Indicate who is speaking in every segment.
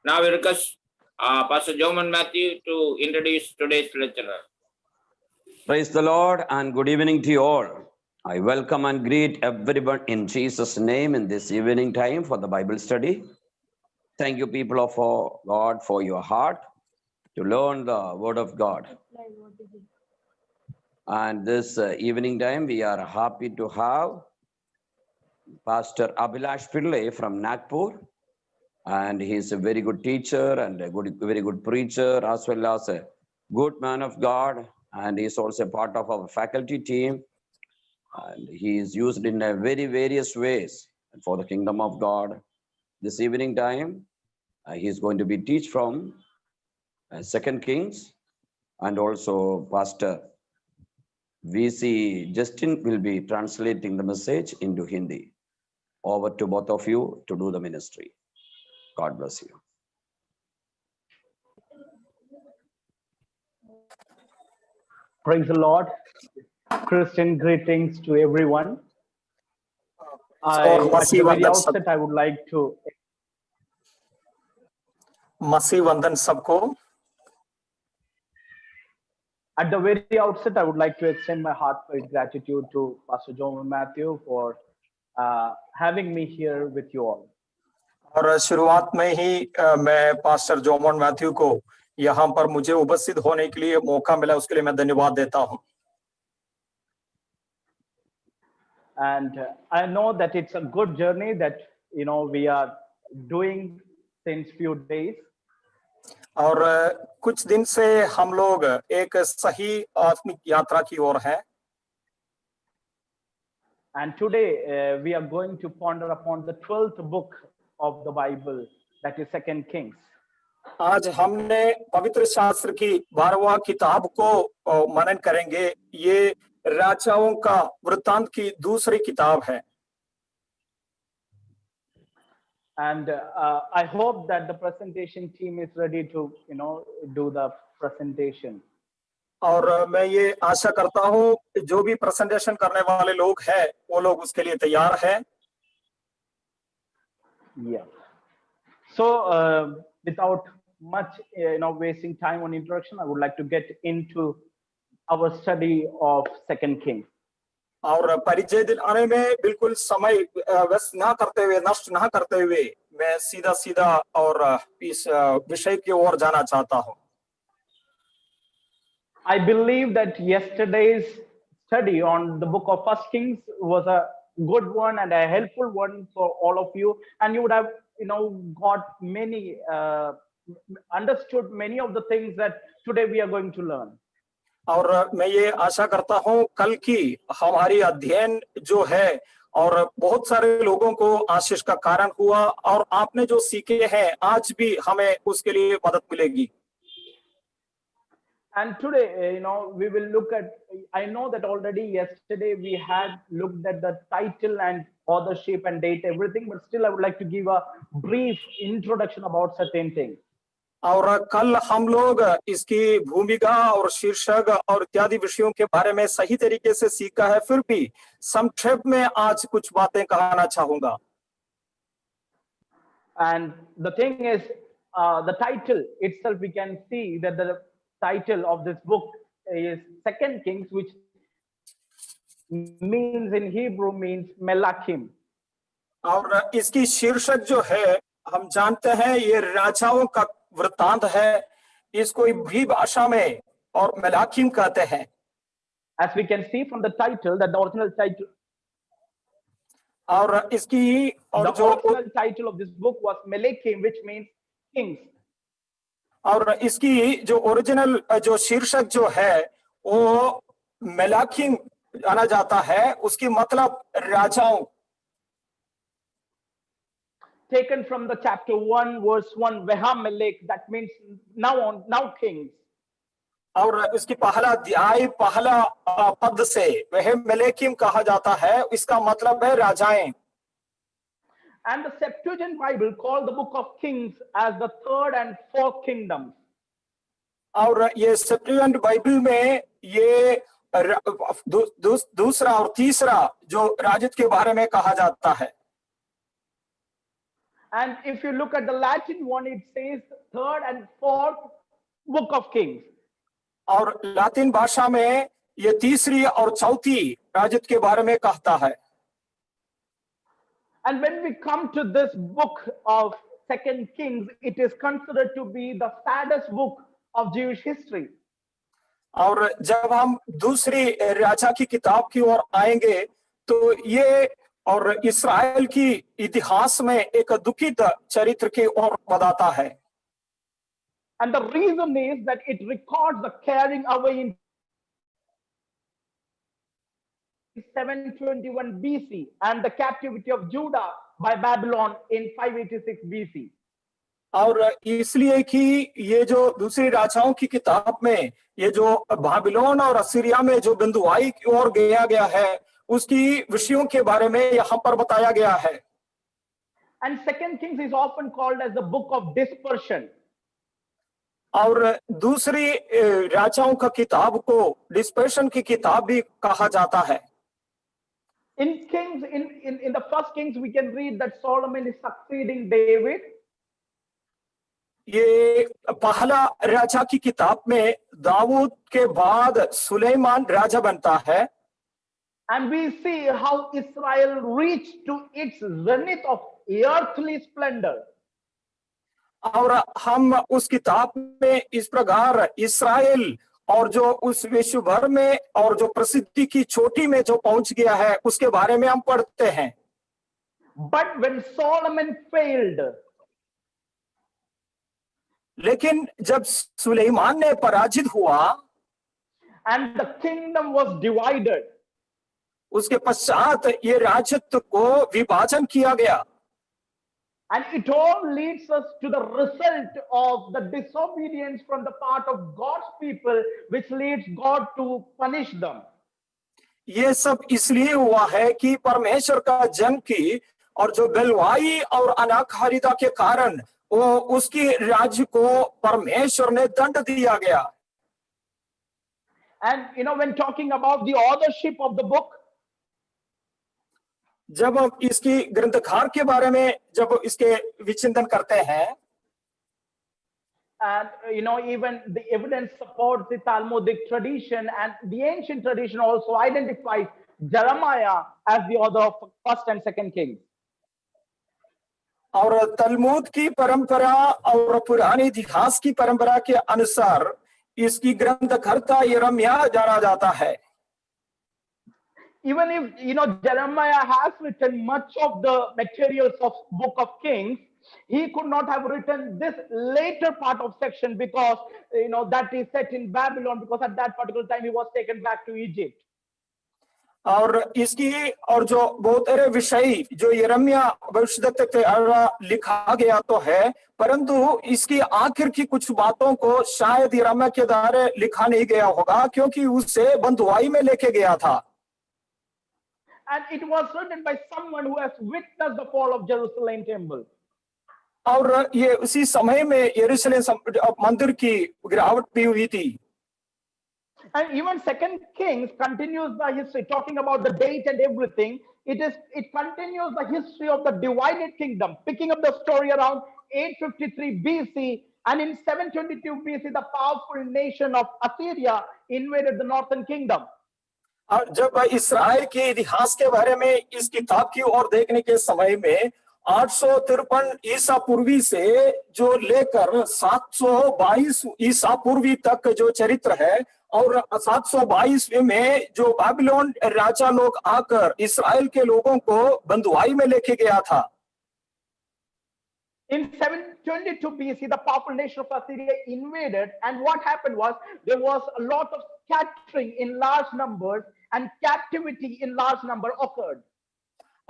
Speaker 1: Now we request Pastor Joman Matthew to introduce today's lecturer.
Speaker 2: Praise the Lord and good evening to you all. I welcome and greet everyone in Jesus' name in this evening time for the Bible study. Thank you, people of God, for your heart to learn the Word of God. And this evening time, we are happy to have Pastor Abhilash Pillai from Nagpur. And he is a very good teacher and a very good preacher, as well as a good man of God. And he is also a part of our faculty team. And he is used in a very various ways for the kingdom of God. This evening time, he is going to be teach from 2 Kings, and also Pastor VC Justin will be translating the message into Hindi. Over to both of you to do the ministry. God bless you.
Speaker 3: Praise the Lord. Christian greetings to everyone. At the very outset, I would like to
Speaker 4: मसीह वंदन सबको.
Speaker 3: At the very outset, I would like to extend my heartfelt gratitude to Pastor Joman Matthew for having me here with you all.
Speaker 4: और शुरुआत में ही मैं pastor जोमन Matthew को यहाँ पर मुझे उपस्थित होने के लिए मौका मिला, उसके लिए मैं धन्यवाद देता हूँ.
Speaker 3: And I know that it's a good journey that we are doing since few days.
Speaker 4: और कुछ दिन से हम लोग एक सही आत्मिक यात्रा की ओर हैं.
Speaker 3: And today we are going to ponder upon the 12th book of the Bible, that is 2 Kings.
Speaker 4: आज हमने पवित्र शास्त्र की 12वां किताब को मनन करेंगे. ये राजाओं का वृत्तांत की दूसरी किताब है.
Speaker 3: And I hope that the presentation team is ready to do the presentation.
Speaker 4: और मैं ये आशा करता हूँ जो भी प्रेजेंटेशन करने वाले लोग हैं वो लोग उसके लिए तैयार हैं.
Speaker 3: Yeah. So without much wasting time on introduction, I would like to get into our study of 2 Kings.
Speaker 4: और परिचय दिलाने में बिल्कुल समय व्यस्त ना करते हुए, नष्ट ना करते हुए मैं सीधा और इस विषय की ओर जाना चाहता हूँ.
Speaker 3: I believe that yesterday's study on the book of 1 Kings was a good one and a helpful one for all of you, and you would have got many understood many of the things that today we are going to learn.
Speaker 4: और मैं ये आशा करता हूँ कल की हमारी अध्ययन जो है और बहुत सारे लोगों को आशीष का कारण हुआ, और आपने जो सीखे हैं आज भी हमें उसके लिए मदद मिलेगी.
Speaker 3: And today, we will look at, I know that already yesterday we had looked at the title and authorship and date, everything, but still I would like to give a brief introduction about certain things.
Speaker 4: और कल हम लोग इसकी भूमिका और शीर्षक और इत्यादि विषयों के बारे में सही तरीके से सीखा है, फिर भी संक्षेप में आज कुछ बातें कहना चाहूंगा.
Speaker 3: And the thing is, the title itself, we can see that the title of this book is 2 Kings, which means in Hebrew means Melachim.
Speaker 4: और इसकी शीर्षक जो है हम जानते हैं ये राजाओं का वृत्तांत है. इसको इब्री भाषा में और मेलाकिम कहते हैं.
Speaker 3: As we can see from the title, that the original title,
Speaker 4: और इसकी और
Speaker 3: the original title of this book was Melachim, which means kings.
Speaker 4: और इसकी जो ओरिजिनल जो शीर्षक जो है वो मेलाकिम जाना जाता है, उसकी मतलब राजाओं.
Speaker 3: Taken from the chapter 1 verse 1, Vehamelech, that means now kings.
Speaker 4: और इसकी पहला अध्याय पहला पद से वह मेलेकिम कहा जाता है, इसका मतलब है राजाएं.
Speaker 3: And the Septuagint Bible called the book of Kings as the third and fourth kingdom.
Speaker 4: और ये सेप्टुएंट बाइबल में ये दूसरा और तीसरा जो राजत्व के बारे में कहा जाता है.
Speaker 3: And if you look at the Latin one, it says third and fourth book of Kings.
Speaker 4: और लातिन भाषा में ये तीसरी और चौथी राजद के बारे में कहता है।
Speaker 3: And when we come to this book of Second Kings, it is considered to be the saddest book of Jewish history.
Speaker 4: और जब हम दूसरी राजा की किताब की ओर आएंगे तो ये और इस्राएल की इतिहास में एक दुखित चरित्र की ओर बताता है।
Speaker 3: And the reason is that it records the carrying away in 721 BC and the captivity of Judah by Babylon in 586 BC.
Speaker 4: और इसलिए कि ये जो दूसरी राजाओं की किताब में ये जो बाबिलोन और असीरिया में जो बंधुआई की ओर गया है उसकी विषयों के बारे में यहाँ पर बताया गया है।
Speaker 3: And Second Kings is often called as the book of dispersion.
Speaker 4: और दूसरी राजाओं का किताब को डिस्पर्शन की किताब भी कहा जाता है।
Speaker 3: In Kings, in the first Kings, we can read that Solomon is succeeding David.
Speaker 4: ये पहला राजा की किताब में दाऊद के बाद सुलेमान राजा बनता है।
Speaker 3: And we see how Israel reached to its zenith of earthly splendor.
Speaker 4: और हम उस किताब में इस प्रकार इस्राएल और जो उस विश्व भर में और जो प्रसिद्धि की चोटी में जो पहुंच गया है उसके बारे में हम पढ़ते हैं।
Speaker 3: But when Solomon failed,
Speaker 4: लेकिन जब सुलेमान ने पराजित हुआ
Speaker 3: and the kingdom was divided,
Speaker 4: उसके पश्चात ये राजत्व को विभाजन किया गया।
Speaker 3: and it all leads us to the result of the disobedience from the part of God's people, which leads God to punish them.
Speaker 4: ये सब इसलिए हुआ है कि परमेश्वर का जन की और जो बेलवाई और अनाकारिता के कारण वो उसकी राज्य को परमेश्वर ने दंड दिया गया।
Speaker 3: And when talking about the authorship of the book,
Speaker 4: जब हम इसकी ग्रंथकार के बारे में जब इसके विचिंतन करते हैं,
Speaker 3: and even the evidence supports the Talmudic tradition, and the ancient tradition also identifies Jeremiah as the author of First and Second Kings.
Speaker 4: और तलमूद की परंपरा और पुराने इतिहास की परंपरा के अनुसार इसकी ग्रंथकर्ता यिर्मयाह जाना जाता है।
Speaker 3: Even if Jeremiah has written much of the materials of Book of Kings, he could not have written this later part of section because that is set in Babylon, because at that particular time he was taken back to Egypt.
Speaker 4: और इसकी और जो बहुत सारे विषय जो यिर्मयाह भविष्यद्वक्ता के द्वारा लिखा गया तो है, परंतु इसकी आखिर की कुछ बातों को शायद यिर्मयाह के द्वारा लिखा नहीं गया होगा क्योंकि उसे बंधुआई में लेके गया था।
Speaker 3: And it was written by someone who has witnessed the fall of Jerusalem temple.
Speaker 4: और ये उसी समय में यरूशलेम मंदिर की गिरावट भी हुई थी।
Speaker 3: And even Second Kings continues the history, talking about the date and everything. It continues the history of the divided kingdom, picking up the story around 853 BC, and in 722 BC, the powerful nation of Assyria invaded the northern kingdom.
Speaker 4: और जब इस्राएल के इतिहास के बारे में इस किताब की ओर देखने के समय में 853 ईसा पूर्वी से जो लेकर 722 ईसा पूर्वी तक जो चरित्र है और 722 में जो बाबिलोन राजा लोग आकर इस्राएल के लोगों को बंधुआई में लेके गया था।
Speaker 3: In 722 BC, the powerful nation of Assyria invaded, and what happened was there was a lot of scattering in large numbers, and captivity in large number occurred.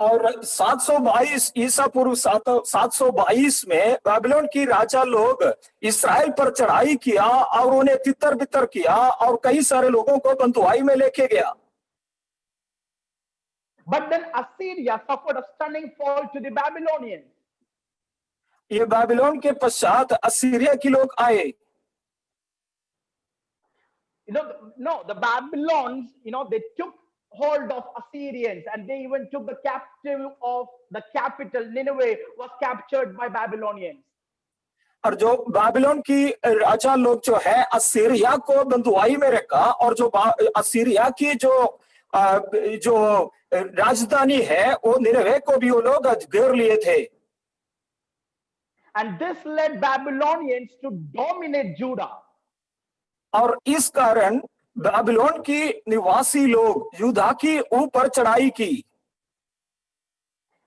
Speaker 4: और 722 ईसा पूर्व 722 में बाबिलोन की राजा लोग इस्राएल पर चढ़ाई किया और उन्हें तितर बितर किया और कई सारे लोगों को बंधुआई में लेके गया।
Speaker 3: But then Assyria suffered a stunning fall to the Babylonians.
Speaker 4: ये बाबिलोन के पश्चात असीरिया के लोग आए।
Speaker 3: The Babylons, they took hold of Assyrians, and they even took the captive of the capital. Nineveh was captured by Babylonians.
Speaker 4: और जो बाबिलोन की राजा लोग जो है असीरिया को बंधुआई में रखा, और जो असीरिया की जो राजधानी है वो निनवे को भी वो लोग घेर लिए थे.
Speaker 3: And this led Babylonians to dominate Judah.
Speaker 4: और इस कारण बाबिलोन की निवासी लोग यूदा की ऊपर चढ़ाई की.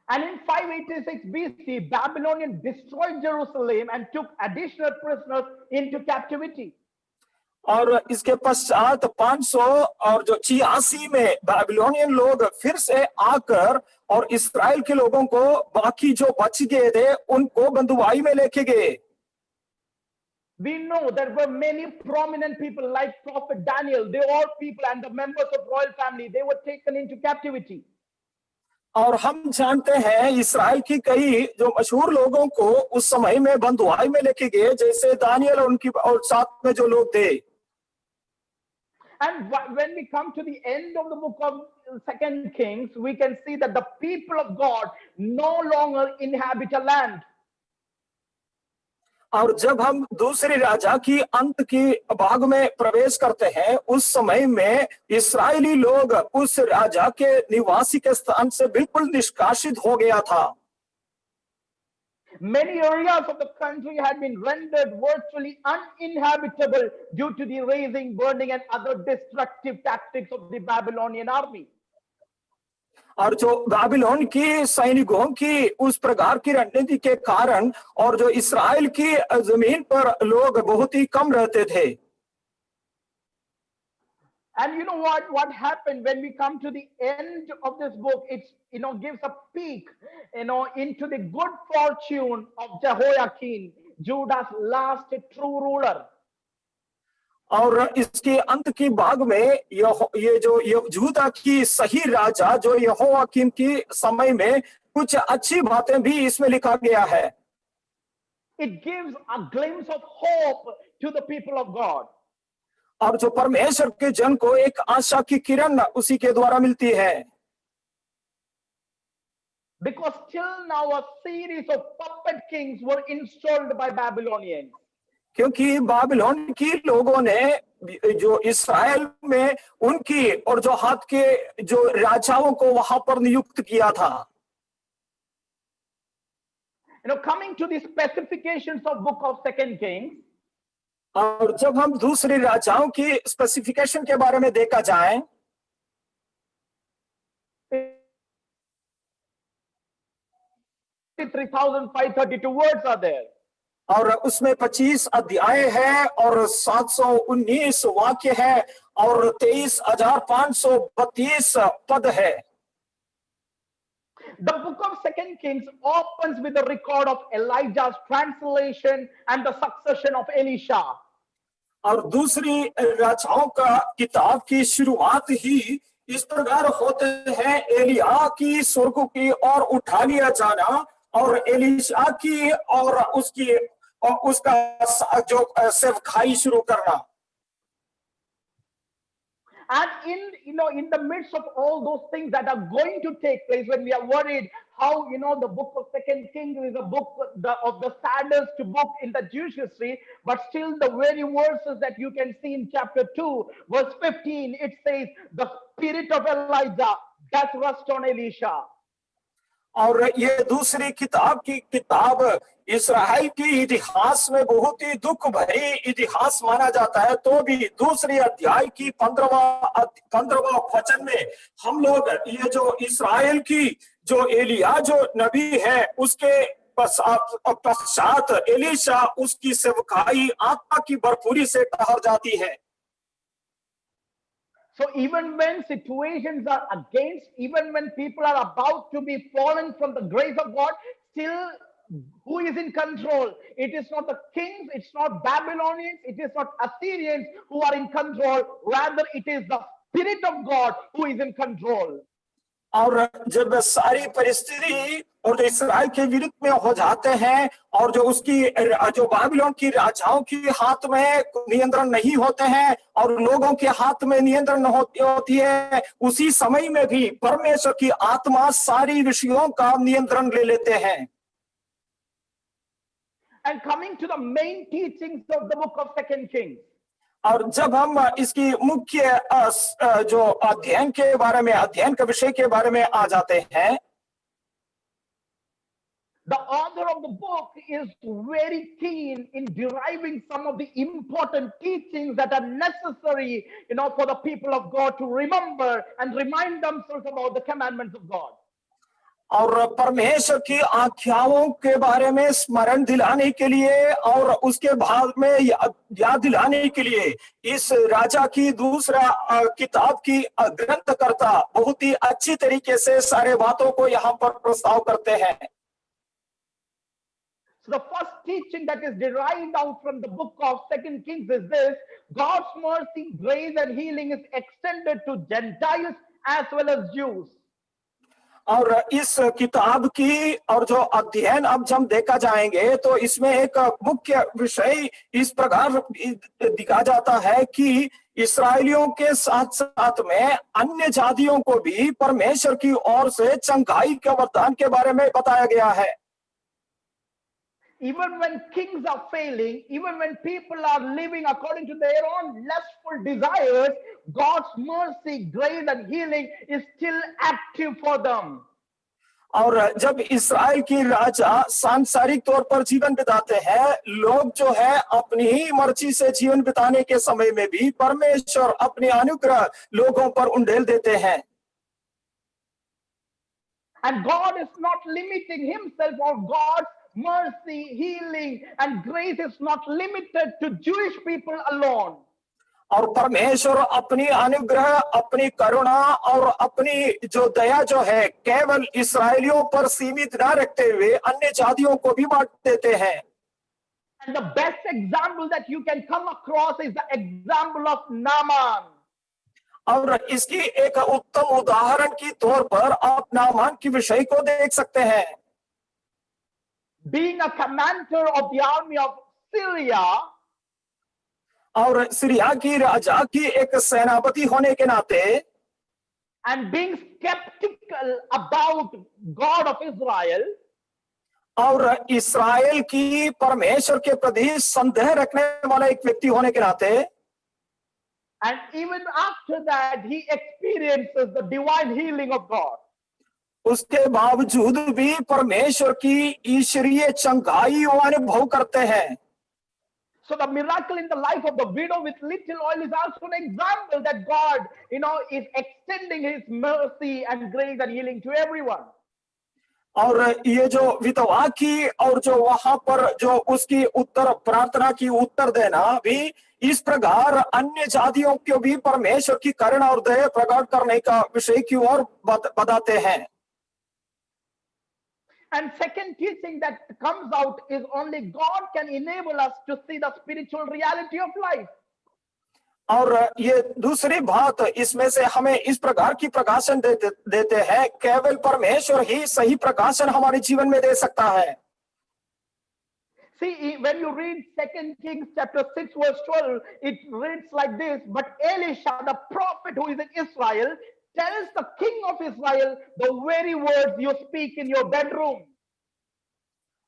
Speaker 3: And in 586 BC, Babylonians destroyed Jerusalem and took additional prisoners into captivity.
Speaker 4: और इसके पश्चात 586 में बाबिलोनियन लोग फिर से आकर और इस्राएल के लोगों को, बाकी जो बच गए थे, उनको बंधुआई में लेके गए.
Speaker 3: We know there were many prominent people like Prophet Daniel. They all people and the members of royal family, they were taken into captivity.
Speaker 4: और हम जानते हैं इस्राएल की कई जो मशहूर लोगों को उस समय में बंधुआई में लेके गए, जैसे दानियल और उनकी और साथ में जो लोग थे.
Speaker 3: And when we come to the end of the book of 2 Kings, we can see that the people of God no longer inhabit a land.
Speaker 4: और जब हम दूसरे राजा की अंत की भाग में प्रवेश करते हैं, उस समय में इस्राएली लोग उस राजा के निवासी के स्थान से बिल्कुल निष्कासित हो गया था.
Speaker 3: Many areas of the country had been rendered virtually uninhabitable due to the razing, burning, and other destructive tactics of the Babylonian army.
Speaker 4: और जो बाबिलोन की सैनिकों की उस प्रकार की रणनीति के कारण और जो इस्राएल की जमीन पर लोग बहुत ही कम रहते थे.
Speaker 3: And you know what happened when we come to the end of this book? It's gives a peek into the good fortune of Jehoiakim, Judah's last true ruler.
Speaker 4: और इसके अंत की भाग में ये जो यहूदा की सही राजा जो यहोयाकीम की समय में कुछ अच्छी बातें भी इसमें लिखा गया है.
Speaker 3: It gives a glimpse of hope to the people of God.
Speaker 4: और जो परमेश्वर के जन को एक आशा की किरण उसी के द्वारा मिलती है.
Speaker 3: Because till now a series of puppet kings were installed by Babylonians.
Speaker 4: क्योंकि बाबिलोन की लोगों ने जो इस्राएल में उनकी और जो हाथ के जो राजाओं को वहां पर नियुक्त किया था.
Speaker 3: Coming to the specifications of book of 2 Kings.
Speaker 4: और जब हम दूसरे राजाओं की स्पेसिफिकेशन के बारे में देखा जाए,
Speaker 3: 3,532 words are there.
Speaker 4: और उसमें 25 अध्याय है और 719 वाक्य है और 23,532 पद है.
Speaker 3: The book of 2 Kings opens with a record of Elijah's translation and the succession of Elisha.
Speaker 4: और दूसरी राजाओं का किताब की शुरुआत ही इस प्रकार होते हैं, एलिया की स्वर्ग की ओर उठा लिया जाना और एलिशा की और उसका जो सेवकाई शुरू करना.
Speaker 3: And in the midst of all those things that are going to take place, when we are worried how the book of 2 Kings is a book of the saddest book in the Jewish history, but still the very verses that you can see in chapter 2 verse 15, it says the spirit of Elijah does rest on Elisha.
Speaker 4: और ये दूसरी किताब इस्राएल की इतिहास में बहुत ही दुख भरी इतिहास माना जाता है, तो भी दूसरी अध्याय की 15वां वचन में हम लोग ये जो इस्राएल की जो एलिया जो नबी है उसके पश्चात एलीशा उसकी सेवकाई आत्मा की भरपूरी से ठहर जाती है.
Speaker 3: So even when situations are against, even when people are about to be fallen from the grace of God, still who is in control? It is not the kings, it's not Babylonians, it is not Assyrians who are in control. Rather, it is the Spirit of God who is in control.
Speaker 4: और जब सारी परिस्थिति और जो इस्राएल के विरुद्ध में हो जाते हैं और जो उसकी जो बाबिलोन की राजाओं के हाथ में नियंत्रण नहीं होते हैं और लोगों के हाथ में नियंत्रण होती है, उसी समय में भी परमेश्वर की आत्मा सारी विषयों का नियंत्रण ले लेते हैं।
Speaker 3: And coming to the main teachings of the book of Second Kings,
Speaker 4: और जब हम इसकी मुख्य जो अध्ययन का विषय के बारे में आ जाते हैं,
Speaker 3: the author of the book is very keen in deriving some of the important teachings that are necessary, for the people of God to remember and remind themselves about the commandments of God.
Speaker 4: और परमेश्वर की आज्ञाओं के बारे में स्मरण दिलाने के लिए और उसके बाद में याद दिलाने के लिए इस राजा की दूसरा किताब की ग्रंथकर्ता बहुत ही अच्छी तरीके से सारे बातों को यहाँ पर प्रस्ताव करते हैं।
Speaker 3: So the first teaching that is derived out from the book of Second Kings is this: God's mercy, grace, and healing is extended to Gentiles as well as Jews.
Speaker 4: और इस किताब की और जो अध्ययन अब जब देखा जाएंगे तो इसमें एक मुख्य विषय इस प्रकार दिखा जाता है कि इस्राएलियों के साथ साथ में अन्य जातियों को भी परमेश्वर की ओर से चंगाई के वरदान के बारे में बताया गया है।
Speaker 3: Even when kings are failing, even when people are living according to their own lustful desires, God's mercy, grace, and healing is still active for them.
Speaker 4: और जब इस्राएल की राजा सांसारिक तौर पर जीवन बिताते हैं, लोग जो है अपनी ही मर्जी से जीवन बिताने के समय में भी परमेश्वर अपने अनुग्रह लोगों पर उंडेल देते हैं।
Speaker 3: And God is not limiting himself, or God's mercy, healing, and grace is not limited to Jewish people alone.
Speaker 4: और परमेश्वर अपनी अनुग्रह, अपनी करुणा और अपनी जो दया जो है केवल इस्राएलियों पर सीमित न रखते हुए अन्य जातियों को भी बांट देते हैं।
Speaker 3: And the best example that you can come across is the example of Naaman.
Speaker 4: और इसकी एक उत्तम उदाहरण की तौर पर आप नामान की विषय को देख सकते हैं।
Speaker 3: Being a commander of the army of Syria,
Speaker 4: और सीरिया की राजा की एक सेनापति होने के नाते
Speaker 3: and being skeptical about God of Israel,
Speaker 4: और इस्राएल की परमेश्वर के प्रति संदेह रखने वाला एक व्यक्ति होने के नाते,
Speaker 3: and even after that he experiences the divine healing of God.
Speaker 4: उसके बावजूद भी परमेश्वर की ईश्वरीय चंगाई वो अनुभव करते हैं।
Speaker 3: So the miracle in the life of the widow with little oil is also an example that God, is extending his mercy and grace and healing to everyone.
Speaker 4: और ये जो विधवा की और जो वहां पर जो उसकी उत्तर प्रार्थना की उत्तर देना भी इस प्रकार अन्य जातियों को भी परमेश्वर की करुणा और दया प्रकट करने का विषय की ओर बताते हैं।
Speaker 3: And second teaching that comes out is only God can enable us to see the spiritual reality of life.
Speaker 4: और ये दूसरी बात इसमें से हमें इस प्रकार की प्रकाशन देते हैं, केवल परमेश्वर ही सही प्रकाशन हमारे जीवन में दे सकता है।
Speaker 3: See, when you read 2 Kings chapter 6 verse 12, it reads like this: But Elisha, the prophet who is in Israel, tells the king of Israel the very words you speak in your bedroom.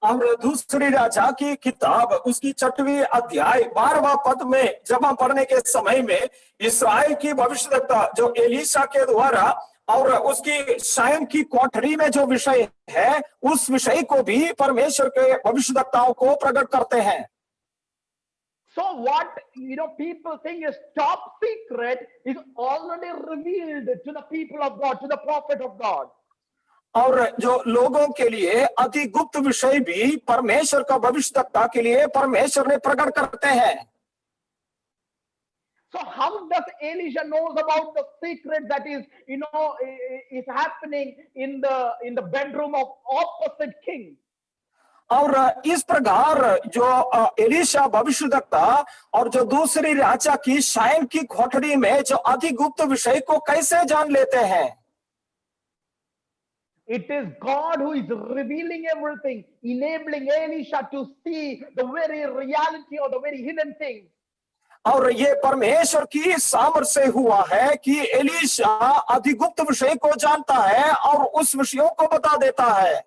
Speaker 4: और दूसरी राजा की किताब उसकी 6वीं अध्याय 12वां पद में जब हम पढ़ने के समय में इस्राएल की भविष्यद्वक्ता जो एलीशा के द्वारा और उसकी शयन की कोठरी में जो विषय है उस विषय को भी परमेश्वर के भविष्यद्वक्ताओं को प्रकट करते हैं।
Speaker 3: So what people think is top secret is already revealed to the people of God, to the prophet of God.
Speaker 4: और जो लोगों के लिए अति गुप्त विषय भी परमेश्वर का भविष्यद्वक्ता के लिए परमेश्वर ने प्रकट करते हैं।
Speaker 3: So how does Elisha knows about the secret that is is happening in the bedroom of opposite king?
Speaker 4: और इस प्रकार जो एलीशा भविष्यद्वक्ता और जो दूसरी राजा की शयन की कोठरी में जो अति गुप्त विषय को कैसे जान लेते हैं?
Speaker 3: It is God who is revealing everything, enabling Elisha to see the very reality or the very hidden things.
Speaker 4: और ये परमेश्वर की सामर्थ से हुआ है कि एलीशा अधिगुप्त विषय को जानता है और उस विषयों को बता देता है।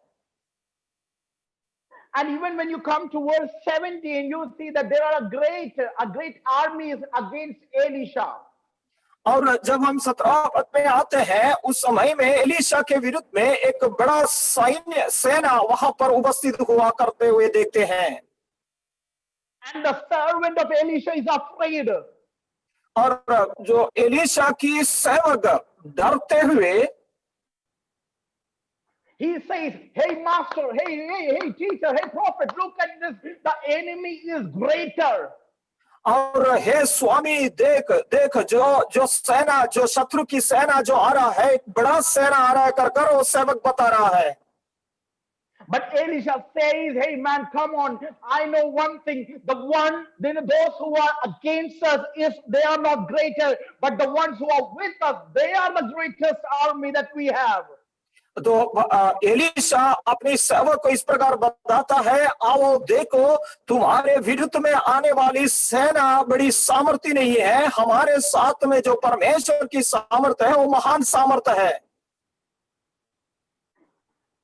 Speaker 3: And even when you come to verse 17, you see that there are a great armies against Elisha.
Speaker 4: और जब हम 17 पद में आते हैं, उस समय में एलीशा के विरुद्ध में एक बड़ा सैन्य सेना वहां पर उपस्थित हुआ करते हुए देखते हैं।
Speaker 3: And the servant of Elisha is afraid.
Speaker 4: और जो एलीशा की सेवक डरते हुए
Speaker 3: He says, hey master, hey teacher, hey prophet, look at this. The enemy is greater.
Speaker 4: और हे स्वामी देख देख जो सेना, जो शत्रु की सेना जो आ रहा है, एक बड़ा सेना आ रहा है कर वो सेवक बता रहा है।
Speaker 3: But Elisha says, hey man, come on. I know one thing. Those who are against us, they are not greater, but the ones who are with us, they are the greatest army that we have.
Speaker 4: तो Elisha अपनी सेवक को इस प्रकार बताता है, आओ देखो तुम्हारे विरुद्ध में आने वाली सेना बड़ी सामर्थी नहीं है, हमारे साथ में जो परमेश्वर की सामर्थ है वो महान सामर्थ है।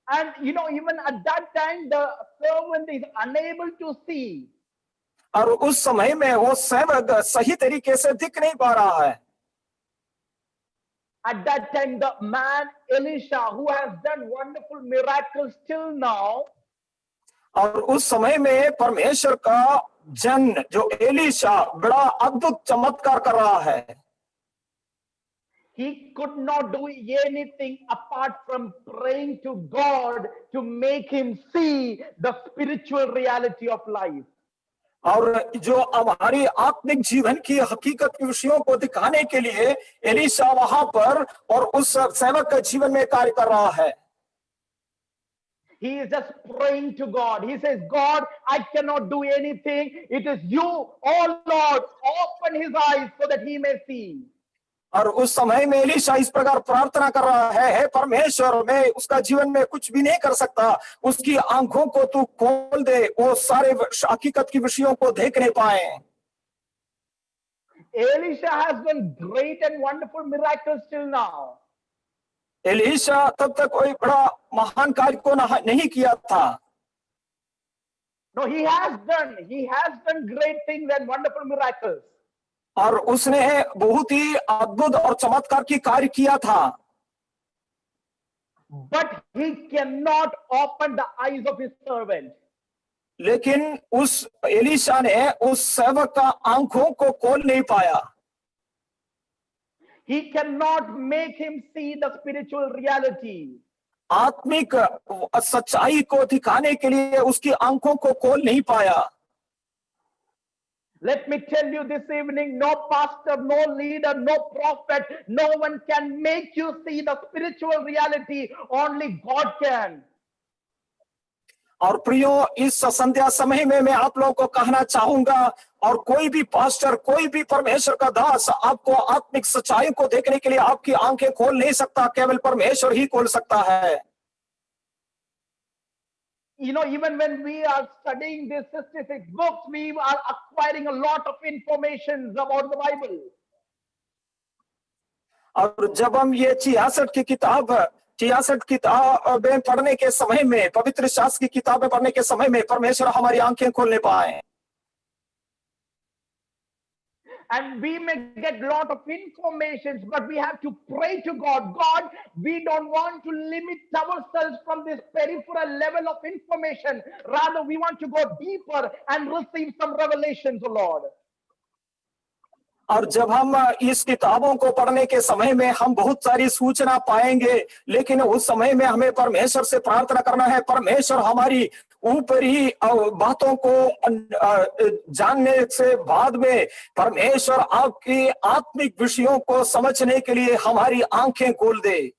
Speaker 3: And even at that time, the servant is unable to see.
Speaker 4: और उस समय में वो सेवक सही तरीके से दिख नहीं पा रहा है।
Speaker 3: At that time, the man Elisha, who has done wonderful miracles till now,
Speaker 4: और उस समय में परमेश्वर का जन जो एलीशा बड़ा अद्भुत चमत्कार कर रहा है,
Speaker 3: he could not do anything apart from praying to God to make him see the spiritual reality of life.
Speaker 4: और जो हमारी आत्मिक जीवन की हकीकत के विषयों को दिखाने के लिए एलीशा वहां पर और उस सेवक के जीवन में कार्य कर रहा है।
Speaker 3: He is just praying to God. He says, God, I cannot do anything. It is you, oh Lord, open his eyes so that he may see.
Speaker 4: और उस समय में एलीशा इस प्रकार प्रार्थना कर रहा है, हे परमेश्वर, मैं उसका जीवन में कुछ भी नहीं कर सकता, उसकी आंखों को तू खोल दे, वो सारे हकीकत की विषयों को देख नहीं पाए।
Speaker 3: Elisha has done great and wonderful miracles till now.
Speaker 4: Elisha तब तक कोई बड़ा महान कार्य को नहीं किया था।
Speaker 3: No, he has done great things and wonderful miracles.
Speaker 4: और उसने बहुत ही अद्भुत और चमत्कार की कार्य किया था।
Speaker 3: But he cannot open the eyes of his servant.
Speaker 4: लेकिन उस एलीशा ने उस सेवक का आंखों को खोल नहीं पाया।
Speaker 3: He cannot make him see the spiritual reality.
Speaker 4: आत्मिक सच्चाई को दिखाने के लिए उसकी आंखों को खोल नहीं पाया।
Speaker 3: Let me tell you this evening, no pastor, no leader, no prophet, no one can make you see the spiritual reality. Only God can.
Speaker 4: और प्रियो, इस संध्या समय में मैं आप लोगों को कहना चाहूंगा, और कोई भी पास्टर, कोई भी परमेश्वर का दास आपको आत्मिक सच्चाई को देखने के लिए आपकी आंखें खोल नहीं सकता, केवल परमेश्वर ही खोल सकता है।
Speaker 3: Even when we are studying these 66 books, we are acquiring a lot of information about the Bible.
Speaker 4: और जब हम ये 66 किताबें पढ़ने के समय में, पवित्र शास्त्र की किताबें पढ़ने के समय में परमेश्वर हमारी आंखें खोलने पाए।
Speaker 3: And we may get a lot of information, but we have to pray to God. God, we don't want to limit ourselves from this peripheral level of information. Rather, we want to go deeper and receive some revelations, O Lord.
Speaker 4: और जब हम इस किताबों को पढ़ने के समय में हम बहुत सारी सूचना पाएंगे, लेकिन उस समय में हमें परमेश्वर से प्रार्थना करना है, परमेश्वर हमारी ऊपरी बातों को जानने से बाद में परमेश्वर आपकी आत्मिक विषयों को समझने के लिए हमारी आंखें खोल दे।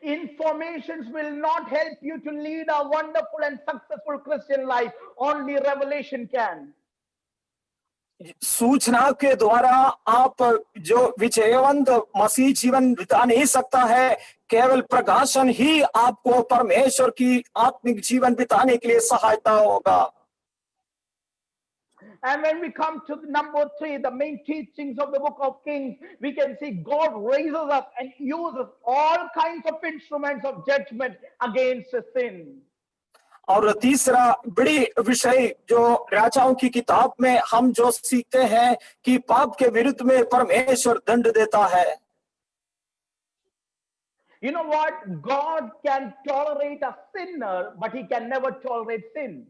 Speaker 3: Informations will not help you to lead a wonderful and successful Christian life. Only revelation can.
Speaker 4: सूचना के द्वारा आप जो विजयवंत मसीह जीवन बिता नहीं सकता है, केवल प्रकाशन ही आपको परमेश्वर की आत्मिक जीवन बिताने के लिए सहायता होगा।
Speaker 3: And when we come to number 3, the main teachings of the book of Kings, we can see God raises us and uses all kinds of instruments of judgment against sin.
Speaker 4: और तीसरा बड़ी विषय जो राजाओं की किताब में हम जो सीखते हैं कि पाप के विरुद्ध में परमेश्वर दंड देता है।
Speaker 3: You know what? God can tolerate a sinner, but he can never tolerate sin.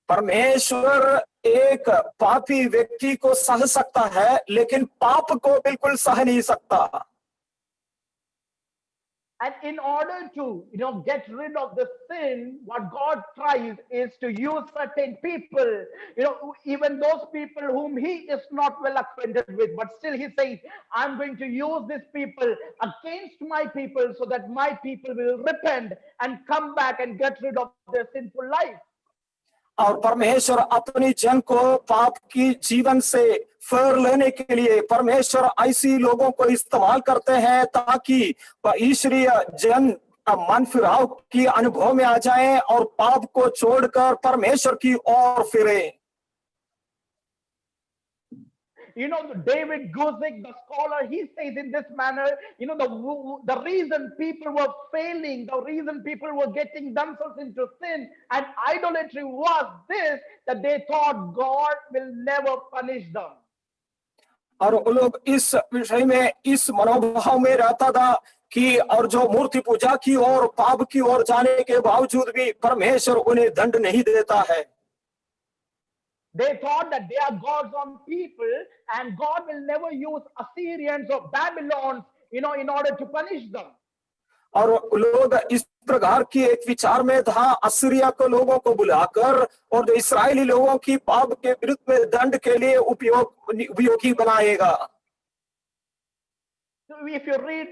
Speaker 4: परमेश्वर एक पापी व्यक्ति को सह सकता है, लेकिन पाप को बिल्कुल सह नहीं सकता।
Speaker 3: And in order to, get rid of the sin, what God tries is to use certain people, even those people whom he is not well acquainted with, but still he says, I'm going to use these people against my people so that my people will repent and come back and get rid of their sinful life.
Speaker 4: और परमेश्वर अपनी जन को पाप की जीवन से फेर लेने के लिए परमेश्वर ऐसी लोगों को इस्तेमाल करते हैं ताकि ईश्वरीय जन मन फिराव की अनुभव में आ जाएं और पाप को छोड़कर परमेश्वर की ओर फिरें।
Speaker 3: David Guzik, the scholar, he says in this manner, the reason people were failing, the reason people were getting themselves into sin and idolatry was this, that they thought God will never punish them.
Speaker 4: और वो लोग इस विषय में इस मनोभाव में रहता था कि और जो मूर्ति पूजा की और पाप की ओर जाने के बावजूद भी परमेश्वर उन्हें दंड नहीं देता है।
Speaker 3: They thought that they are gods on people and God will never use Assyrians or Babylons, in order to punish them.
Speaker 4: और लोग इस प्रकार की एक विचार में था, असीरिया को लोगों को बुलाकर और जो इस्राएली लोगों की पाप के विरुद्ध में दंड के लिए उपयोगी बनाएगा।
Speaker 3: So if you read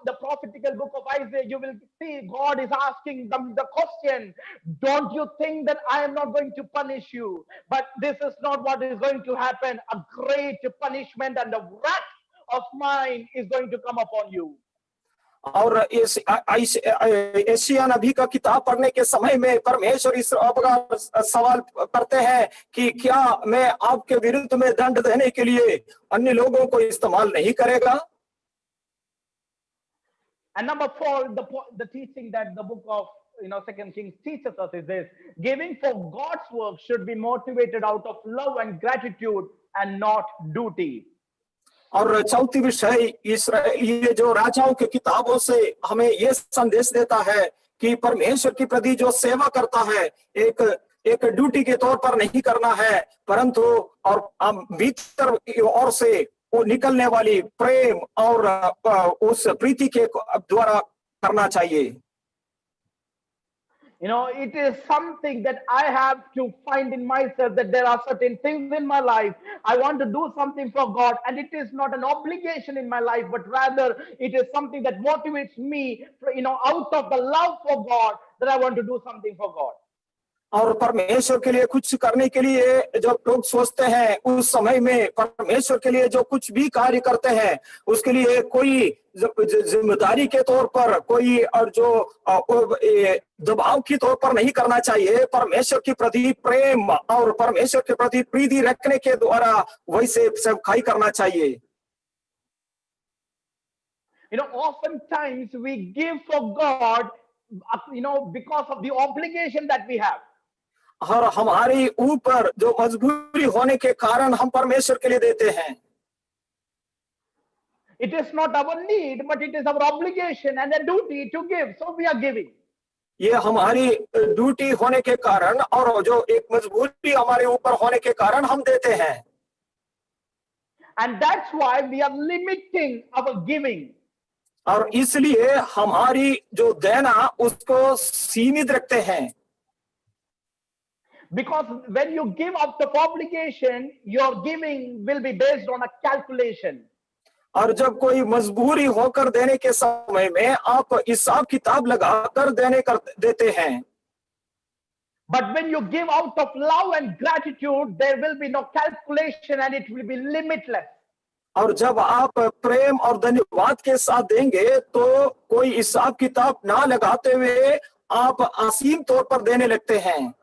Speaker 3: the prophetical book of Isaiah, you will see God is asking them the question, don't you think that I am not going to punish you? But this is not what is going to happen. A great punishment and the wrath of mine is going to come upon you.
Speaker 4: और इस Asia नबी का किताब पढ़ने के समय में परमेश्वर इस सवाल करते हैं कि क्या मैं आपके विरुद्ध में दंड देने के लिए अन्य लोगों को इस्तेमाल नहीं करेगा?
Speaker 3: And number 4, the teaching that the book of 2 Kings teaches us is this: giving for God's work should be motivated out of love and gratitude and not duty.
Speaker 4: और चौथी विषय ये जो राजाओं की किताबों से हमें ये संदेश देता है कि परमेश्वर की प्रति जो सेवा करता है एक ड्यूटी के तौर पर नहीं करना है, परंतु और भीतर की ओर से वो निकलने वाली प्रेम और उस प्रीति के द्वारा करना चाहिए।
Speaker 3: It is something that I have to find in myself, that there are certain things in my life I want to do something for God, and it is not an obligation in my life, but rather it is something that motivates me, out of the love for God, that I want to do something for God.
Speaker 4: और परमेश्वर के लिए कुछ करने के लिए जब लोग सोचते हैं, उस समय में परमेश्वर के लिए जो कुछ भी कार्य करते हैं उसके लिए कोई जिम्मेदारी के तौर पर कोई और जो दबाव के तौर पर नहीं करना चाहिए। परमेश्वर के प्रति प्रेम और परमेश्वर के प्रति प्रीति रखने के द्वारा वैसे सेवकाई करना चाहिए।
Speaker 3: Oftentimes we give for God, because of the obligation that we have.
Speaker 4: और हमारी ऊपर जो मजबूरी होने के कारण हम परमेश्वर के लिए देते हैं।
Speaker 3: It is not our need, but it is our obligation and a duty to give. So we are giving.
Speaker 4: ये हमारी ड्यूटी होने के कारण और जो एक मजबूरी हमारे ऊपर होने के कारण हम देते हैं।
Speaker 3: And that's why we are limiting our giving.
Speaker 4: और इसलिए हमारी जो देना उसको सीमित रखते हैं।
Speaker 3: Because when you give out of obligation, your giving will be based on a calculation.
Speaker 4: और जब कोई मजबूरी होकर देने के समय में आप हिसाब किताब लगाकर देते हैं।
Speaker 3: But when you give out of love and gratitude, there will be no calculation and it will be limitless.
Speaker 4: और जब आप प्रेम और धन्यवाद के साथ देंगे तो कोई हिसाब किताब ना लगाते हुए आप असीम तौर पर देने लगते हैं।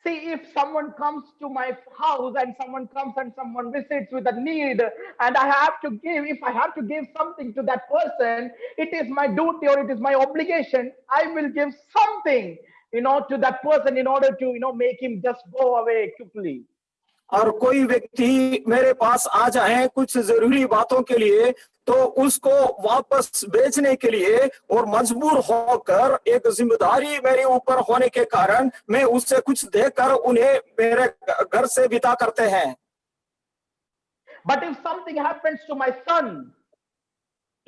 Speaker 3: See, if someone comes to my house and someone comes and someone visits with a need, and I have to give, if I have to give something to that person, it is my duty or it is my obligation. I will give something, to that person in order to, make him just go away quickly.
Speaker 4: और कोई व्यक्ति मेरे पास आ जाए कुछ जरूरी बातों के लिए तो उसको वापस भेजने के लिए और मजबूर होकर एक जिम्मेदारी मेरे ऊपर होने के कारण मैं उससे कुछ देकर उन्हें मेरे घर से विदा करते हैं।
Speaker 3: But if something happens to my son,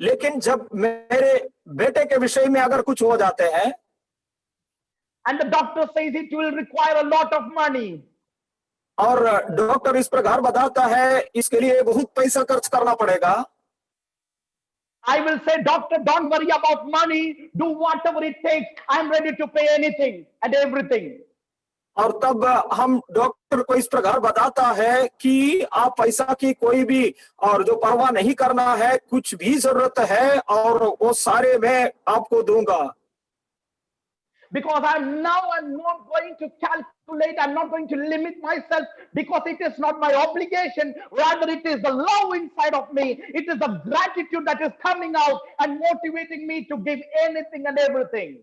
Speaker 4: लेकिन जब मेरे बेटे के विषय में अगर कुछ हो जाते हैं
Speaker 3: and the doctor says it will require a lot of money,
Speaker 4: और डॉक्टर इस प्रकार बताता है इसके लिए बहुत पैसा खर्च करना पड़ेगा,
Speaker 3: I will say, doctor, don't worry about money. Do whatever it takes. I'm ready to pay anything and everything.
Speaker 4: और तब हम डॉक्टर को इस प्रकार बताता है कि आप पैसा की कोई भी और जो परवाह नहीं करना है, कुछ भी जरूरत है और वो सारे मैं आपको दूंगा।
Speaker 3: Because I'm not going to calculate, I'm not going to limit myself because it is not my obligation. Rather, it is the love inside of me. It is the gratitude that is coming out and motivating me to give anything and everything.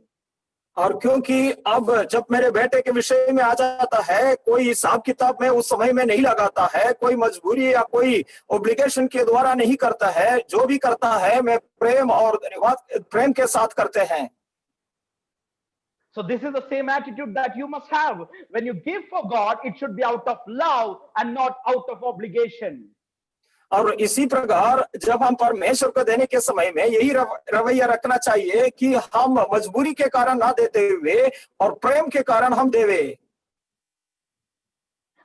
Speaker 4: और क्योंकि अब जब मेरे बेटे के विषय में आ जाता है, कोई हिसाब किताब में उस समय में नहीं लगाता है, कोई मजबूरी या कोई ऑब्लिगेशन के द्वारा नहीं करता है, जो भी करता है मैं प्रेम और धन्यवाद प्रेम के साथ करते हैं।
Speaker 3: So this is the same attitude that you must have. When you give for God, it should be out of love and not out of obligation.
Speaker 4: और इसी प्रकार जब हम परमेश्वर को देने के समय में यही रवैया रखना चाहिए कि हम मजबूरी के कारण ना देते हुए और प्रेम के कारण हम देवे।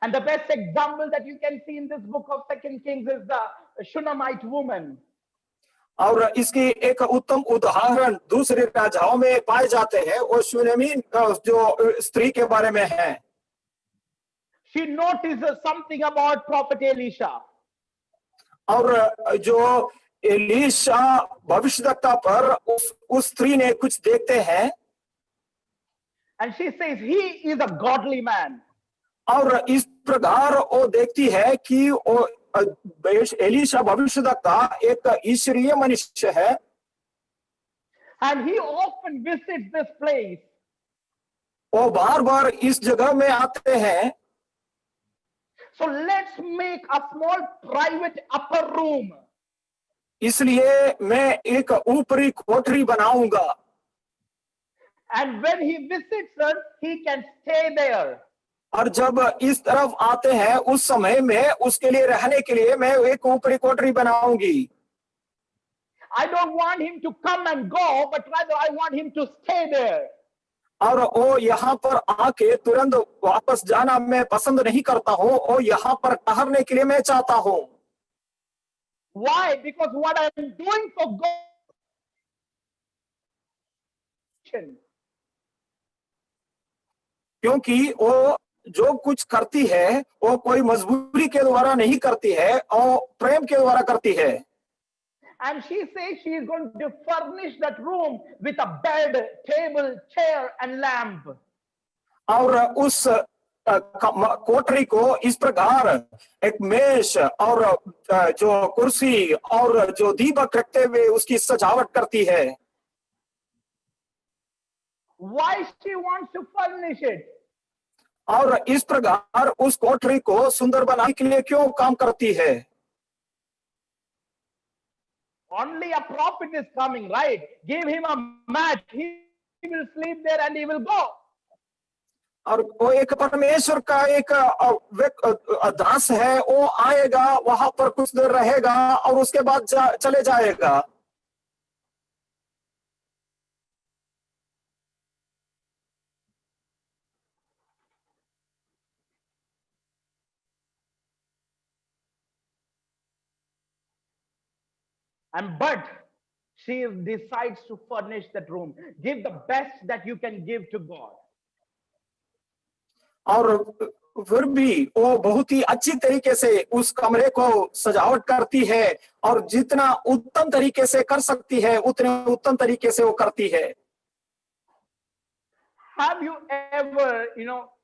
Speaker 3: And the best example that you can see in this book of 2 Kings is the Shunammite woman.
Speaker 4: और इसकी एक उत्तम उदाहरण दूसरे राजाओं में पाए जाते हैं, वो शूनेमी जो स्त्री के बारे में है।
Speaker 3: She notices something about Prophet Elisha.
Speaker 4: और जो एलीशा भविष्यद्वक्ता पर उस स्त्री ने कुछ देखते हैं।
Speaker 3: And she says he is a godly man.
Speaker 4: और इस प्रकार वो देखती है कि वो एलीशा भविष्यद्वक्ता एक ईश्वरीय मनुष्य है।
Speaker 3: And he often visits this place.
Speaker 4: वो बार-बार इस जगह में आते हैं।
Speaker 3: So let's make a small private upper room.
Speaker 4: इसलिए मैं एक ऊपरी कोठरी बनाऊंगा।
Speaker 3: And when he visits her, he can stay there.
Speaker 4: और जब इस तरफ आते हैं उस समय में उसके लिए रहने के लिए मैं एक ऊपरी कोठरी बनाऊंगी।
Speaker 3: I don't want him to come and go, but rather I want him to stay there.
Speaker 4: और वो यहाँ पर आके तुरंत वापस जाना मैं पसंद नहीं करता हूँ, और यहाँ पर ठहरने के लिए मैं चाहता हूँ।
Speaker 3: Why? Because what I am doing for God.
Speaker 4: क्योंकि वो जो कुछ करती है वो कोई मजबूरी के द्वारा नहीं करती है और प्रेम के द्वारा करती है।
Speaker 3: And she says she is going to furnish that room with a bed, table, chair and lamp.
Speaker 4: और उस कोठरी को इस प्रकार एक मेज और जो कुर्सी और जो दीपक रखते हुए उसकी सजावट करती है।
Speaker 3: Why she wants to furnish it?
Speaker 4: और इस प्रकार उस कोठरी को सुंदर बनाने के लिए क्यों काम करती है?
Speaker 3: Only a prophet is coming, right? Give him a mat. He will sleep there and he will go.
Speaker 4: और वो एक परमेश्वर का एक दास है, वो आएगा वहां पर कुछ देर रहेगा और उसके बाद चले जाएगा।
Speaker 3: But she decides to furnish that room. Give the best that you can give to God.
Speaker 4: और फिर भी वो बहुत ही अच्छी तरीके से उस कमरे को सजावट करती है और जितना उत्तम तरीके से कर सकती है उतने उत्तम तरीके से वो करती है।
Speaker 3: Have you ever,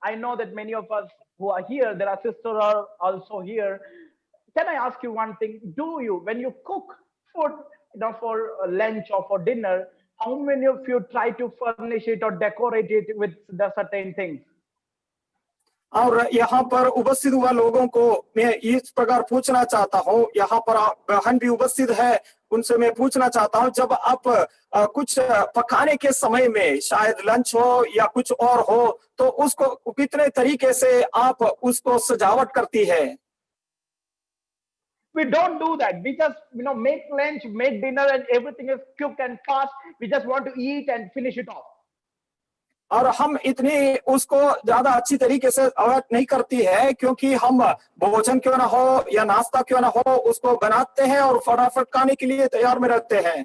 Speaker 3: I know that many of us who are here, there are sisters are also here. Can I ask you one thing? Do you, when you cook food, for lunch or for dinner, how many of you try to furnish it or decorate it with the certain things?
Speaker 4: और यहाँ पर उपस्थित हुआ लोगों को मैं इस प्रकार पूछना चाहता हूँ, यहाँ पर बहन भी उपस्थित है, उनसे मैं पूछना चाहता हूँ, जब आप कुछ पकाने के समय में शायद लंच हो या कुछ और हो तो उसको कितने तरीके से आप उसको सजावट करती है?
Speaker 3: We don't do that. We just, make lunch, make dinner, and everything is quick and fast. We just want to eat and finish it off.
Speaker 4: और हम इतनी उसको ज्यादा अच्छी तरीके से अवॉइड नहीं करती है, क्योंकि हम भोजन क्यों ना हो या नाश्ता क्यों ना हो उसको बनाते हैं और फटाफट खाने के लिए तैयार में रखते हैं।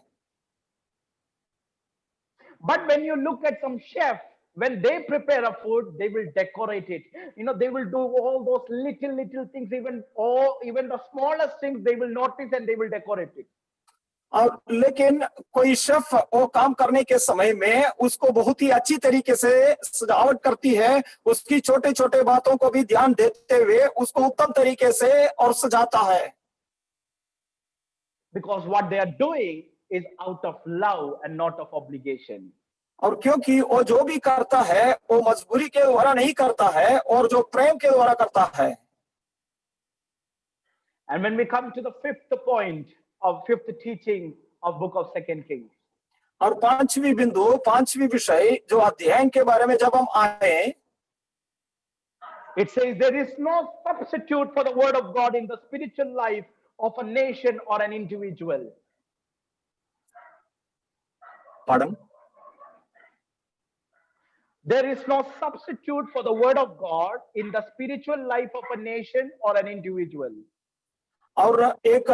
Speaker 3: But when you look at some chef, when they prepare a food, they will decorate it. They will do all those little things, even the smallest things they will notice and they will decorate it.
Speaker 4: और लेकिन कोई chef वो काम करने के समय में उसको बहुत ही अच्छी तरीके से सजावट करती है, उसकी छोटे छोटे बातों को भी ध्यान देते हुए उसको उत्तम तरीके से और सजाता है।
Speaker 3: Because what they are doing is out of love and not of obligation.
Speaker 4: और क्योंकि वो जो भी करता है वो मजबूरी के द्वारा नहीं करता है और जो प्रेम के द्वारा करता है।
Speaker 3: And when we come to the fifth point of fifth teaching of book of Second Kings.
Speaker 4: और पांचवी विषय जो अध्ययन के बारे में जब हम आए,
Speaker 3: it says there is no substitute for the word of God in the spiritual life of a nation or an individual.
Speaker 4: Pardon?
Speaker 3: There is no substitute for the word of God in the spiritual life of a nation or an individual.
Speaker 4: और एक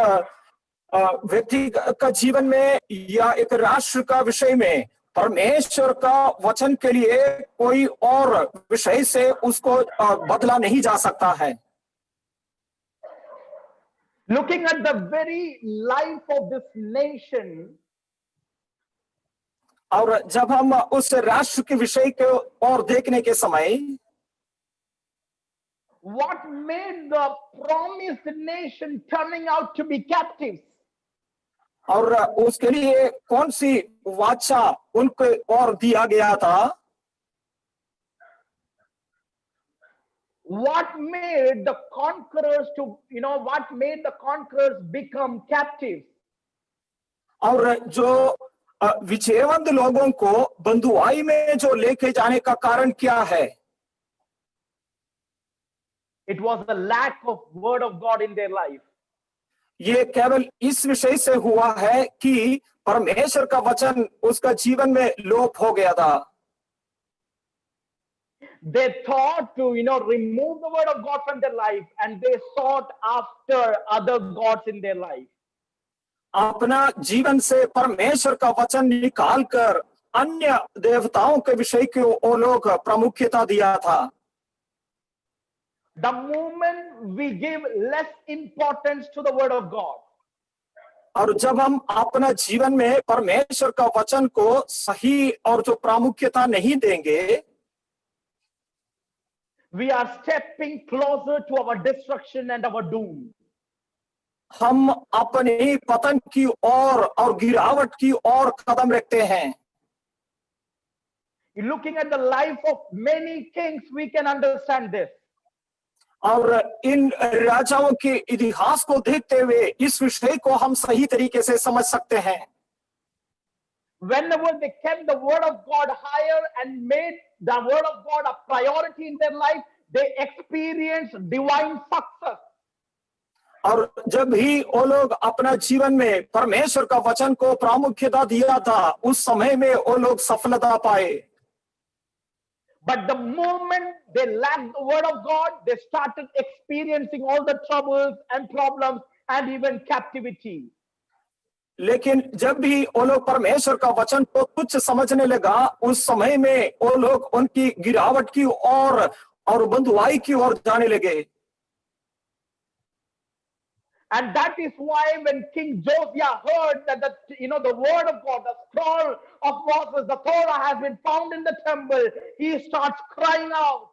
Speaker 4: व्यक्ति का जीवन में या एक राष्ट्र का विषय में परमेश्वर का वचन के लिए कोई और विषय से उसको बदला नहीं जा सकता है।
Speaker 3: Looking at the very life of this nation,
Speaker 4: और जब हम उस राष्ट्र के विषय को और देखने के समय,
Speaker 3: what made the promised nation turning out to be captives?
Speaker 4: और उसके लिए कौन सी वाचा उनको और दिया गया था?
Speaker 3: What made the conquerors what made the conquerors become captives?
Speaker 4: और जो विजयवंत लोगों को बंधुआई में जो लेके जाने का कारण क्या है?
Speaker 3: It was the lack of word of God in their life.
Speaker 4: ये केवल इस विषय से हुआ है कि परमेश्वर का वचन उसका जीवन में लोप हो गया था।
Speaker 3: They thought to remove the word of God from their life, and they sought after other gods in their life.
Speaker 4: अपना जीवन से परमेश्वर का वचन निकालकर अन्य देवताओं के विषय को वो लोग प्रामुख्यता दिया था।
Speaker 3: The moment we give less importance to the word of God,
Speaker 4: और जब हम अपना जीवन में परमेश्वर का वचन को सही और जो प्रामुख्यता नहीं देंगे,
Speaker 3: we are stepping closer to our destruction and our doom.
Speaker 4: हम अपने पतन की ओर और गिरावट की ओर कदम रखते हैं।
Speaker 3: Looking at the life of many kings, we can understand this.
Speaker 4: और इन राजाओं के इतिहास को देखते हुए इस विषय को हम सही तरीके से समझ सकते हैं।
Speaker 3: Whenever they kept the word of God higher and made the word of God a priority in their life, they experienced divine success.
Speaker 4: और जब भी वो लोग अपना जीवन में परमेश्वर का वचन को प्रामुख्यता दिया था, उस समय में वो लोग सफलता पाए।
Speaker 3: But the moment they lacked the word of God, they started experiencing all the troubles and problems and even captivity.
Speaker 4: लेकिन जब भी वो लोग परमेश्वर का वचन को तुच्छ समझने लगा, उस समय में वो लोग उनकी गिरावट की और और बंधुआई की ओर जाने लगे।
Speaker 3: And that is why when King Josiah heard that the word of God, the scroll of Moses, the Torah has been found in the temple, he starts crying out.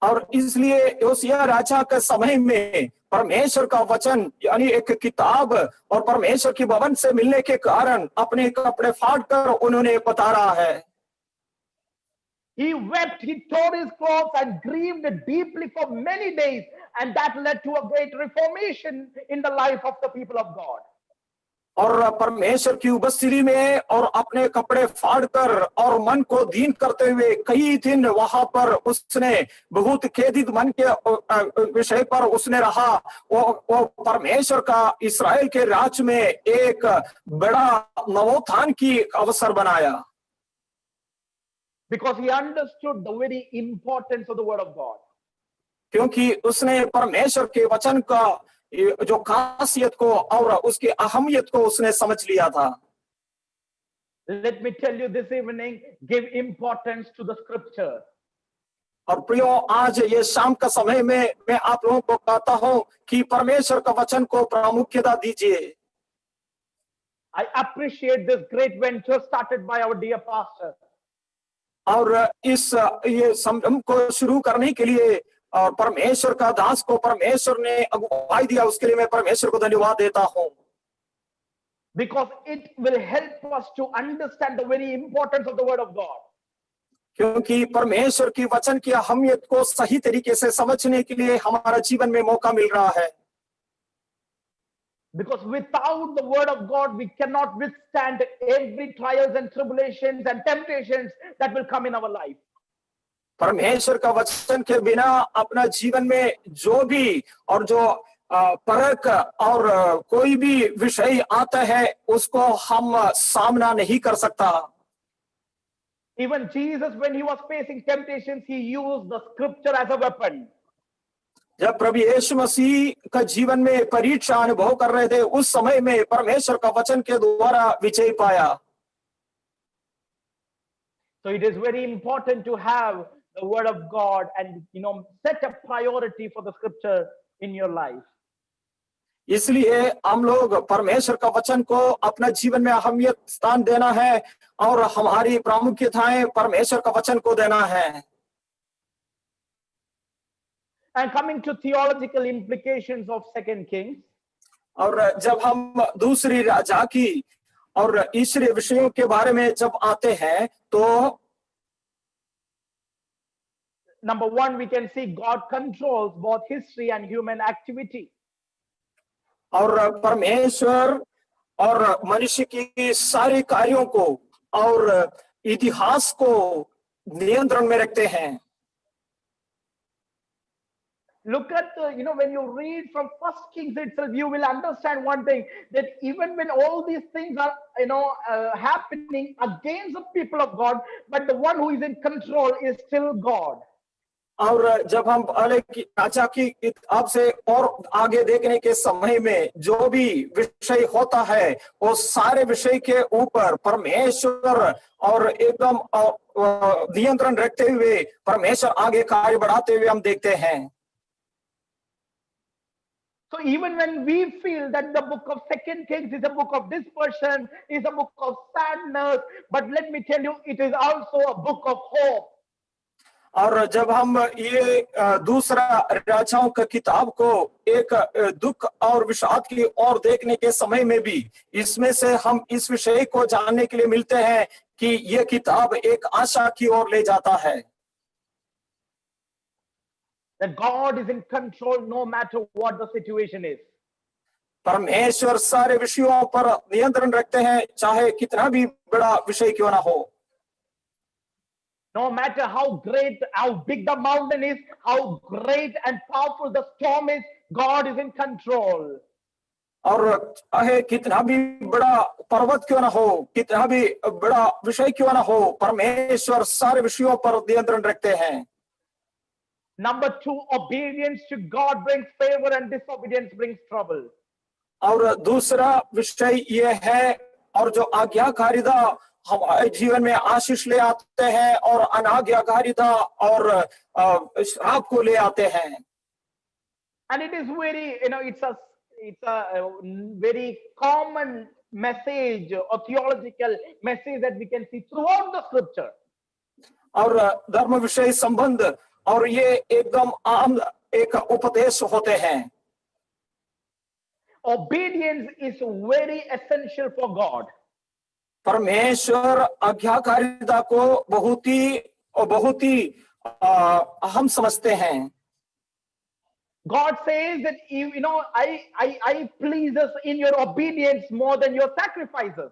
Speaker 4: और इसलिए योशिय्याह राजा के समय में परमेश्वर का वचन यानी एक किताब और परमेश्वर की भवन से मिलने के कारण अपने कपड़े फाड़ कर उन्होंने बता रहा है।
Speaker 3: He wept, he tore his clothes and grieved deeply for many days, and that led to a great reformation in the life of the people of God.
Speaker 4: और परमेश्वर की उपस्थिति में और अपने कपड़े फाड़कर और मन को दीन करते हुए कई दिन वहां पर उसने बहुत खेदित मन के विषय पर उसने रहा। वो परमेश्वर का इस्राएल के राज्य में एक बड़ा नवोत्थान की अवसर बनाया।
Speaker 3: Because he understood the very importance of the word of God.
Speaker 4: क्योंकि उसने परमेश्वर के वचन का जो खासियत को और उसकी अहमियत को उसने समझ लिया था।
Speaker 3: Let me tell you this evening, give importance to the scripture.
Speaker 4: और प्रियो, आज ये शाम का समय में मैं आप लोगों को कहता हूं कि परमेश्वर का वचन को प्रामुख्यता दीजिए।
Speaker 3: I appreciate this great venture started by our dear pastor.
Speaker 4: और ये संरंभ को शुरू करने के लिए और परमेश्वर का दास को परमेश्वर ने अगुवाई दिया, उसके लिए मैं परमेश्वर को धन्यवाद देता हूं।
Speaker 3: Because it will help us to understand the very importance of the word of God.
Speaker 4: क्योंकि परमेश्वर की वचन की अहमियत को सही तरीके से समझने के लिए हमारा जीवन में मौका मिल रहा है।
Speaker 3: Because without the word of God, we cannot withstand every trials and tribulations and temptations that will come in our life.
Speaker 4: परमेश्वर का वचन के बिना अपना जीवन में जो भी और जो परख और कोई भी विषय आता है उसको हम सामना नहीं कर सकता।
Speaker 3: Even Jesus, when he was facing temptations, he used the scripture as a weapon.
Speaker 4: जब प्रभु यीशु मसीह का जीवन में परीक्षा अनुभव कर रहे थे, उस समय में परमेश्वर का वचन के द्वारा विजय पाया।
Speaker 3: So it is very important to have the word of God and set a priority for the scripture in your life.
Speaker 4: इसलिए हम लोग परमेश्वर का वचन को अपना जीवन में अहमियत स्थान देना है और हमारी प्रामुख्यताएं परमेश्वर का वचन को देना है।
Speaker 3: And coming to theological implications of 2 Kings,
Speaker 4: और जब हम दूसरी राजा की और ईश्वरीय विषयों के बारे में जब आते हैं तो
Speaker 3: number one, we can see God controls both history and human activity.
Speaker 4: और परमेश्वर और मनुष्य की सारे कार्यों को और इतिहास को नियंत्रण में रखते हैं।
Speaker 3: Look at when you read from 1 Kings itself, you will understand one thing, that even when all these things are happening against the people of God, but the one who is in control is still God.
Speaker 4: और जब हम पहले की राजा की किताब से और आगे देखने के समय में जो भी विषय होता है वो सारे विषय के ऊपर परमेश्वर और एकदम नियंत्रण रखते हुए परमेश्वर आगे कार्य बढ़ाते हुए हम देखते हैं।
Speaker 3: So even when we feel that the book of 2 Kings is a book of dispersion, is a book of sadness, but let me tell you, it is also a book of hope.
Speaker 4: और जब हम ये दूसरा राजाओं का किताब को एक दुख और विषाद की ओर देखने के समय में भी इसमें से हम इस विषय को जानने के लिए मिलते हैं कि ये किताब एक आशा की ओर ले जाता है।
Speaker 3: That God is in control no matter what the situation is.
Speaker 4: परमेश्वर सारे विषयों पर नियंत्रण रखते हैं, चाहे कितना भी बड़ा विषय क्यों ना हो।
Speaker 3: No matter how great, how big the mountain is, how great and powerful the storm is, God is in control.
Speaker 4: और चाहे कितना भी बड़ा पर्वत क्यों ना हो, कितना भी बड़ा विषय क्यों ना हो, परमेश्वर सारे विषयों पर नियंत्रण रखते हैं।
Speaker 3: Number two, obedience to God brings favor and disobedience brings trouble.
Speaker 4: और दूसरा विषय ये है और जो आज्ञाकारिता हमारे जीवन में आशीष ले आते हैं और अनाज्ञाकारिता और श्राप को ले आते हैं।
Speaker 3: And it is very, it's a very common message or theological message that we can see throughout the scripture.
Speaker 4: और धर्म विषय संबंध और ये एकदम आम एक उपदेश होते हैं।
Speaker 3: Obedience is very essential for God.
Speaker 4: परमेश्वर आज्ञाकारिता को बहुत ही अहम समझते हैं।
Speaker 3: God says that I please us in your obedience more than your sacrifices.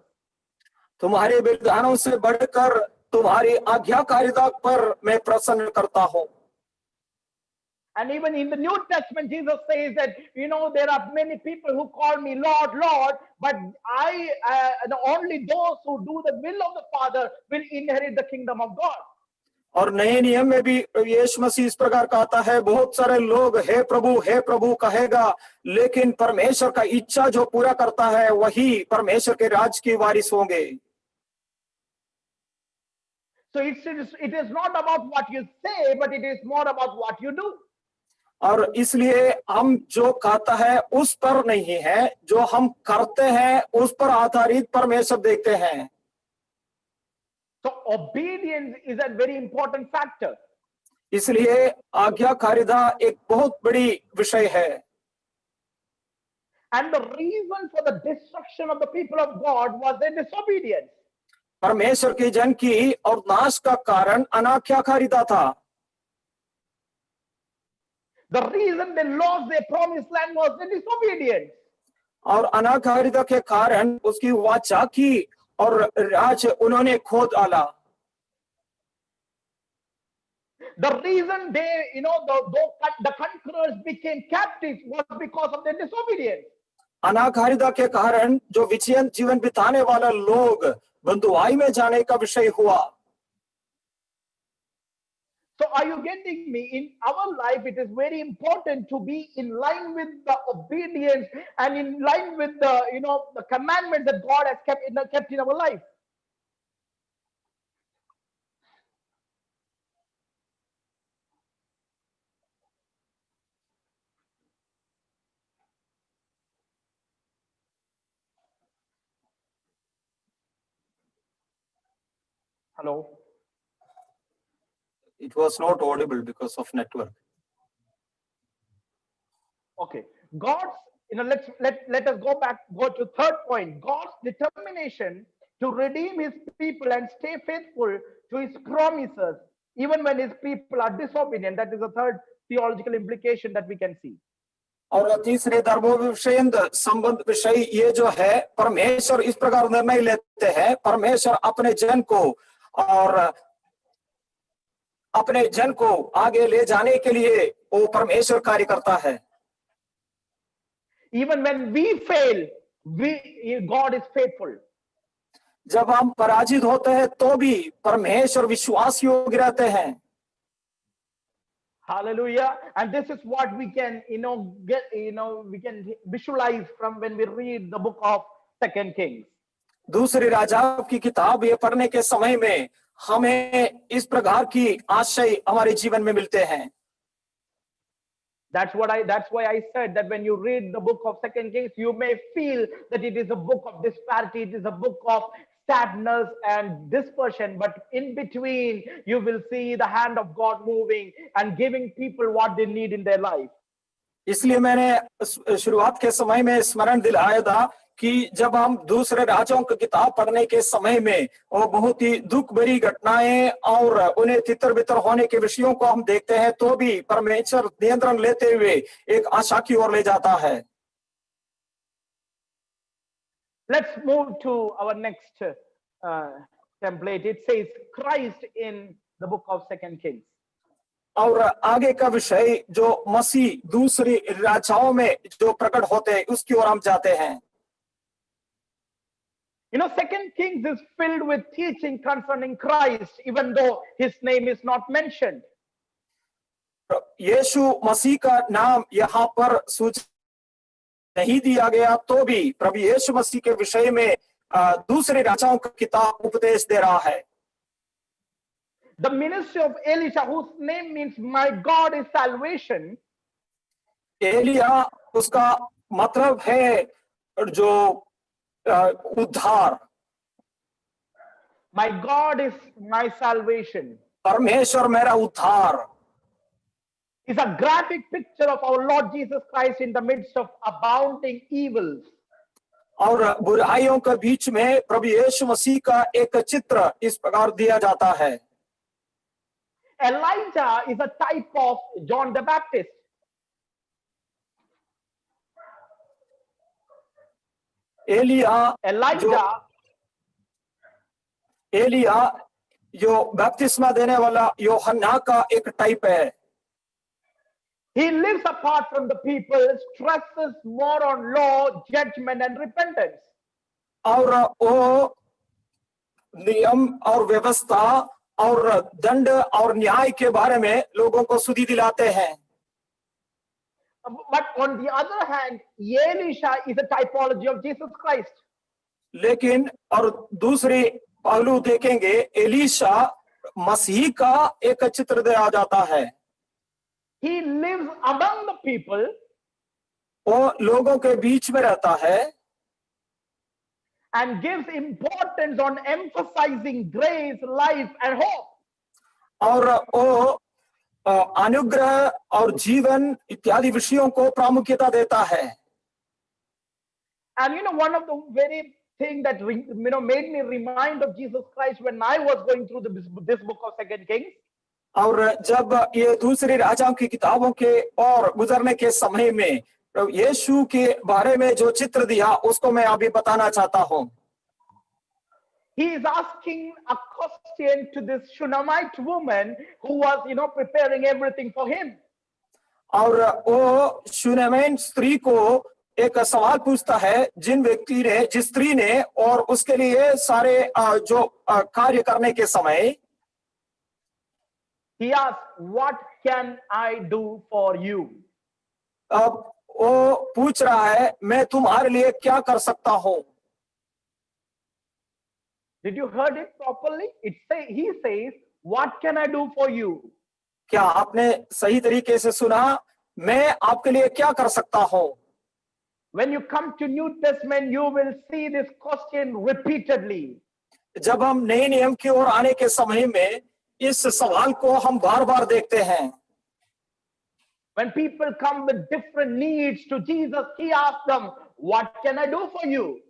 Speaker 4: तुम्हारे बलिदानों से बढ़कर तुम्हारी आज्ञाकारिता पर मैं प्रसन्न करता हूँ।
Speaker 3: And even in the New Testament, Jesus says that, there are many people who call me Lord, Lord, but only those who do the will of the Father will inherit the kingdom of God.
Speaker 4: और नए नियम में भी यीशु मसीह इस प्रकार कहता है, बहुत सारे लोग हे प्रभु कहेगा, लेकिन परमेश्वर का इच्छा जो पूरा करता है वही परमेश्वर के राज की वारिस होंगे।
Speaker 3: So it is not about what you say, but it is more about what you do.
Speaker 4: और इसलिए हम जो कहता है उस पर नहीं है, जो हम करते हैं उस पर आधारित परमेश्वर देखते हैं।
Speaker 3: So obedience is a very important factor.
Speaker 4: इसलिए आज्ञाकारिता एक बहुत बड़ी विषय है।
Speaker 3: And the reason for the destruction of the people of God was their disobedience.
Speaker 4: परमेश्वर के जन की और नाश का कारण अनाज्ञाकारिता था।
Speaker 3: The reason they lost their promised land was their disobedience.
Speaker 4: और अनाज्ञाकारिता के कारण उसकी वाचा की और राज उन्होंने खो डाला।
Speaker 3: The reason they, the conquerors became captives was because of their disobedience.
Speaker 4: अनाज्ञाकारिता के कारण जो विचयन जीवन बिताने वाला लोग बंधुआई में जाने का विषय हुआ।
Speaker 3: So are you getting me? In our life, it is very important to be in line with the obedience and in line with the commandments that God has kept in our life. Hello.
Speaker 4: It was not audible because of network.
Speaker 3: Okay. God's, let us go to third point. God's determination to redeem his people and stay faithful to his promises, even when his people are disobedient. That is the third theological implication that we can see.
Speaker 4: और तीसरे धर्मों विषय संबंध विषय ये जो है, परमेश्वर इस प्रकार निर्णय लेते हैं, परमेश्वर अपने जन को और अपने जन को आगे ले जाने के लिए वो परमेश्वर कार्य करता है।
Speaker 3: Even when we fail, God is faithful.
Speaker 4: जब हम पराजित होते हैं तो भी परमेश्वर विश्वास योग्य रहते हैं।
Speaker 3: Hallelujah. And this is what we can, we can visualize from when we read the book of 2 Kings.
Speaker 4: दूसरी राजाओं की किताब ये पढ़ने के समय में हमें इस प्रकार की आशय हमारे जीवन में मिलते हैं।
Speaker 3: That's why I said that when you read the book of 2 Kings, you may feel that it is a book of disparity, it is a book of sadness and dispersion, but in between you will see the hand of God moving and giving people what they need in their life.
Speaker 4: इसलिए मैंने शुरुआत के समय में स्मरण दिलाया था कि जब हम दूसरे राजाओं की किताब पढ़ने के समय में वो बहुत ही दुख भरी घटनाएं और उन्हें तितर बितर होने के विषयों को हम देखते हैं, तो भी परमेश्वर नियंत्रण लेते हुए एक आशा की ओर ले जाता है।
Speaker 3: Let's move to our next template. It says Christ in the book of 2 Kings.
Speaker 4: और आगे का विषय जो मसीह दूसरी राजाओं में जो प्रकट होते हैं उसकी ओर हम जाते हैं।
Speaker 3: 2 Kings is filled with teaching concerning Christ, even though his name is not mentioned.
Speaker 4: यीशु मसीह का नाम यहाँ पर सूचित नहीं दिया गया, तो भी प्रभु यीशु मसीह के विषय में दूसरे राजाओं की किताब उपदेश दे रहा है।
Speaker 3: The ministry of Elisha, whose name means my God is salvation,
Speaker 4: Elia उसका मतलब है जो उद्धार,
Speaker 3: my God is my salvation,
Speaker 4: परमेश्वर मेरा उद्धार,
Speaker 3: is a graphic picture of our Lord Jesus Christ in the midst of abounding evils.
Speaker 4: और बुराइयों के बीच में प्रभु यीशु मसीह का एक चित्र इस प्रकार दिया जाता है।
Speaker 3: Elijah is a type of John the Baptist.
Speaker 4: Elia जो बपतिस्मा देने वाला यूहन्ना का एक टाइप है।
Speaker 3: He lives apart from the people, stresses more on law, judgment, and repentance.
Speaker 4: और वो नियम और व्यवस्था और दंड और न्याय के बारे में लोगों को सुधी दिलाते हैं।
Speaker 3: But on the other hand, Elisha is a typology of Jesus Christ.
Speaker 4: लेकिन और दूसरी पहलू देखेंगे, एलीशा मसीह का एक चित्र दिया जाता है।
Speaker 3: He lives among the people.
Speaker 4: वो लोगों के बीच में रहता है
Speaker 3: and gives importance on emphasizing grace, life, and hope.
Speaker 4: और वो अनुग्रह और जीवन इत्यादि विषयों को प्रामुख्यता देता है।
Speaker 3: And one of the very thing that made me remind of Jesus Christ when I was going through this book of Second Kings.
Speaker 4: और जब ये दूसरी राजाओं की किताबों के और गुजरने के समय में यीशु के बारे में जो चित्र दिया उसको मैं अभी बताना चाहता हूं।
Speaker 3: He is asking a question to this Shunammite woman who was preparing everything for him.
Speaker 4: और वो शुनेमाइन स्त्री को एक सवाल पूछता है जिस स्त्री ने और उसके लिए सारे जो कार्य करने के समय
Speaker 3: he asked, what can I do for you?
Speaker 4: अब वो पूछ रहा है मैं तुम्हारे लिए क्या कर सकता हूं।
Speaker 3: Did you heard it properly? He says, what can I do for you?
Speaker 4: क्या आपने सही तरीके से सुना? मैं आपके लिए क्या कर सकता हूं?
Speaker 3: When you come to New Testament, you will see this question repeatedly.
Speaker 4: जब हम नए नियम की ओर आने के समय में इस सवाल को हम बार-बार देखते हैं।
Speaker 3: When people come with different needs to Jesus, he asks them, what can I do for you?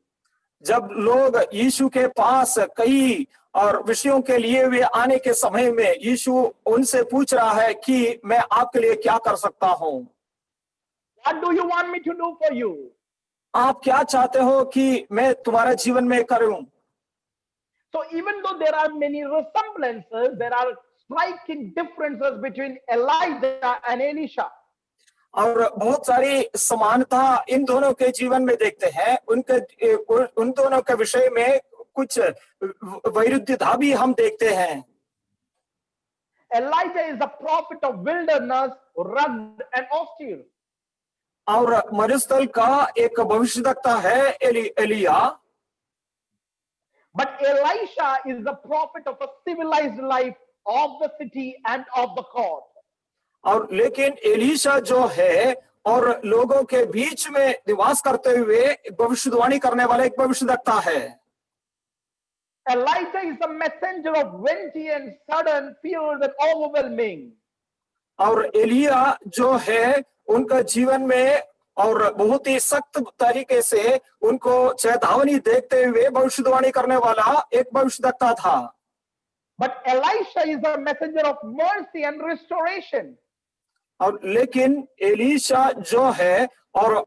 Speaker 4: जब लोग यीशु के पास कई और विषयों के लिए वे आने के समय में यीशु उनसे पूछ रहा है कि मैं आपके लिए क्या कर सकता हूं?
Speaker 3: What do you want me to do for you?
Speaker 4: आप क्या चाहते हो कि मैं तुम्हारे जीवन में करूं?
Speaker 3: So even though there are many resemblances, there are striking differences between Elijah and Elisha.
Speaker 4: और बहुत सारी समानता इन दोनों के जीवन में देखते हैं। उन दोनों के विषय में कुछ वैरुध्यता भी हम देखते हैं।
Speaker 3: Elijah is a prophet of wilderness, rugged and austere.
Speaker 4: और मरुस्थल का एक भविष्यद्वक्ता है Elia.
Speaker 3: But Elisha is the prophet of a civilized life of the city and of the court.
Speaker 4: और लेकिन एलीशा जो है और लोगों के बीच में निवास करते हुए भविष्यवाणी करने वाला एक भविष्यद्वक्ता है।
Speaker 3: Elijah is a messenger of weighty and sudden, fierce and overwhelming.
Speaker 4: और एलिया जो है उनका जीवन में और बहुत ही सख्त तरीके से उनको चेतावनी देखते हुए भविष्यवाणी करने वाला एक भविष्यद्वक्ता था।
Speaker 3: But Elisha is a messenger of mercy and restoration.
Speaker 4: और लेकिन एलीशा जो है और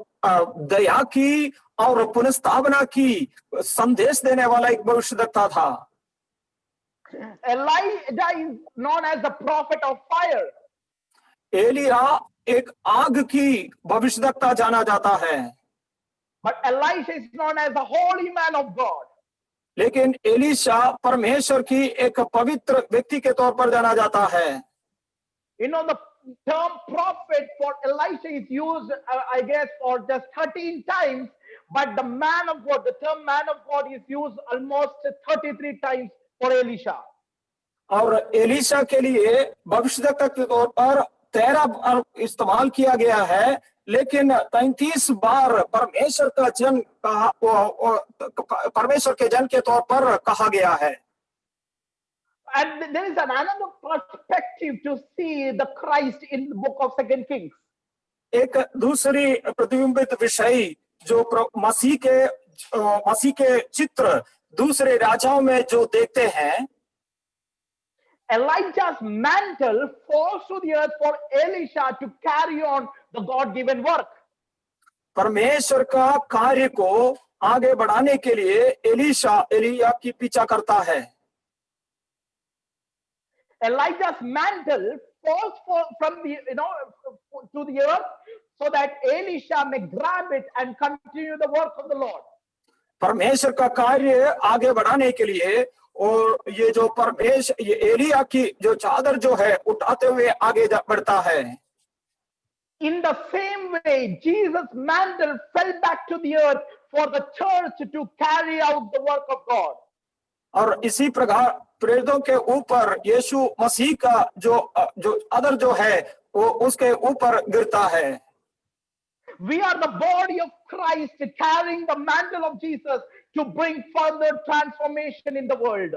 Speaker 4: दया की और पुनर्स्थापना की संदेश देने वाला एक भविष्यद्वक्ता था।
Speaker 3: Elijah is known as the prophet of fire.
Speaker 4: Elia एक आग की भविष्यद्वक्ता जाना जाता है।
Speaker 3: But Elisha is known as the holy man of God.
Speaker 4: लेकिन एलीशा परमेश्वर की एक पवित्र व्यक्ति के तौर पर जाना जाता है।
Speaker 3: The term prophet for Elisha is used, I guess, for just 13 times, But the man of God, the term man of God is used almost 33 times for Elisha.
Speaker 4: और एलीशा के लिए भविष्यद्वक्ता के तौर पर 13 बार इस्तेमाल किया गया है, लेकिन 33 बार परमेश्वर का जन परमेश्वर के जन के तौर पर कहा गया है।
Speaker 3: And there is another perspective to see the Christ in the book of Second Kings.
Speaker 4: एक दूसरी प्रतिबिंबित विषय जो मसीह के चित्र दूसरे राजाओं में जो देखते हैं,
Speaker 3: Elijah's mantle falls to the earth for Elisha to carry on the God-given work.
Speaker 4: परमेश्वर का कार्य को आगे बढ़ाने के लिए एलिया की पीछा करता है।
Speaker 3: Elijah's mantle falls from the to the earth so that Elisha may grab it and continue the work of the Lord.
Speaker 4: परमेश्वर का कार्य आगे बढ़ाने के लिए और ये एलिया की जो चादर जो है उठाते हुए आगे बढ़ता है।
Speaker 3: In the same way, Jesus' mantle fell back to the earth for the church to carry out the work of God.
Speaker 4: और इसी प्रकार प्रेरितों के ऊपर यीशु मसीह का जो चादर जो है वो उसके ऊपर गिरता है।
Speaker 3: We are the body of Christ carrying the mantle of Jesus to bring further transformation in the world.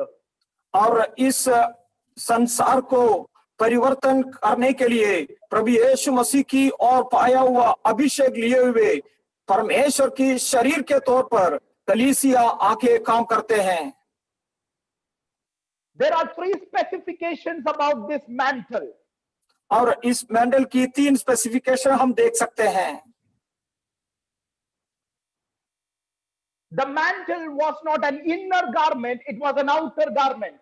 Speaker 4: और इस संसार को परिवर्तन करने के लिए प्रभु यीशु मसीह की और पाया हुआ अभिषेक लिए हुए परमेश्वर की शरीर के तौर पर कलीसिया आके काम करते हैं।
Speaker 3: There are 3 specifications about this mantle.
Speaker 4: और इस मैंडल की 3 स्पेसिफिकेशन हम देख सकते हैं।
Speaker 3: The mantle was not an inner garment, it was an outer garment.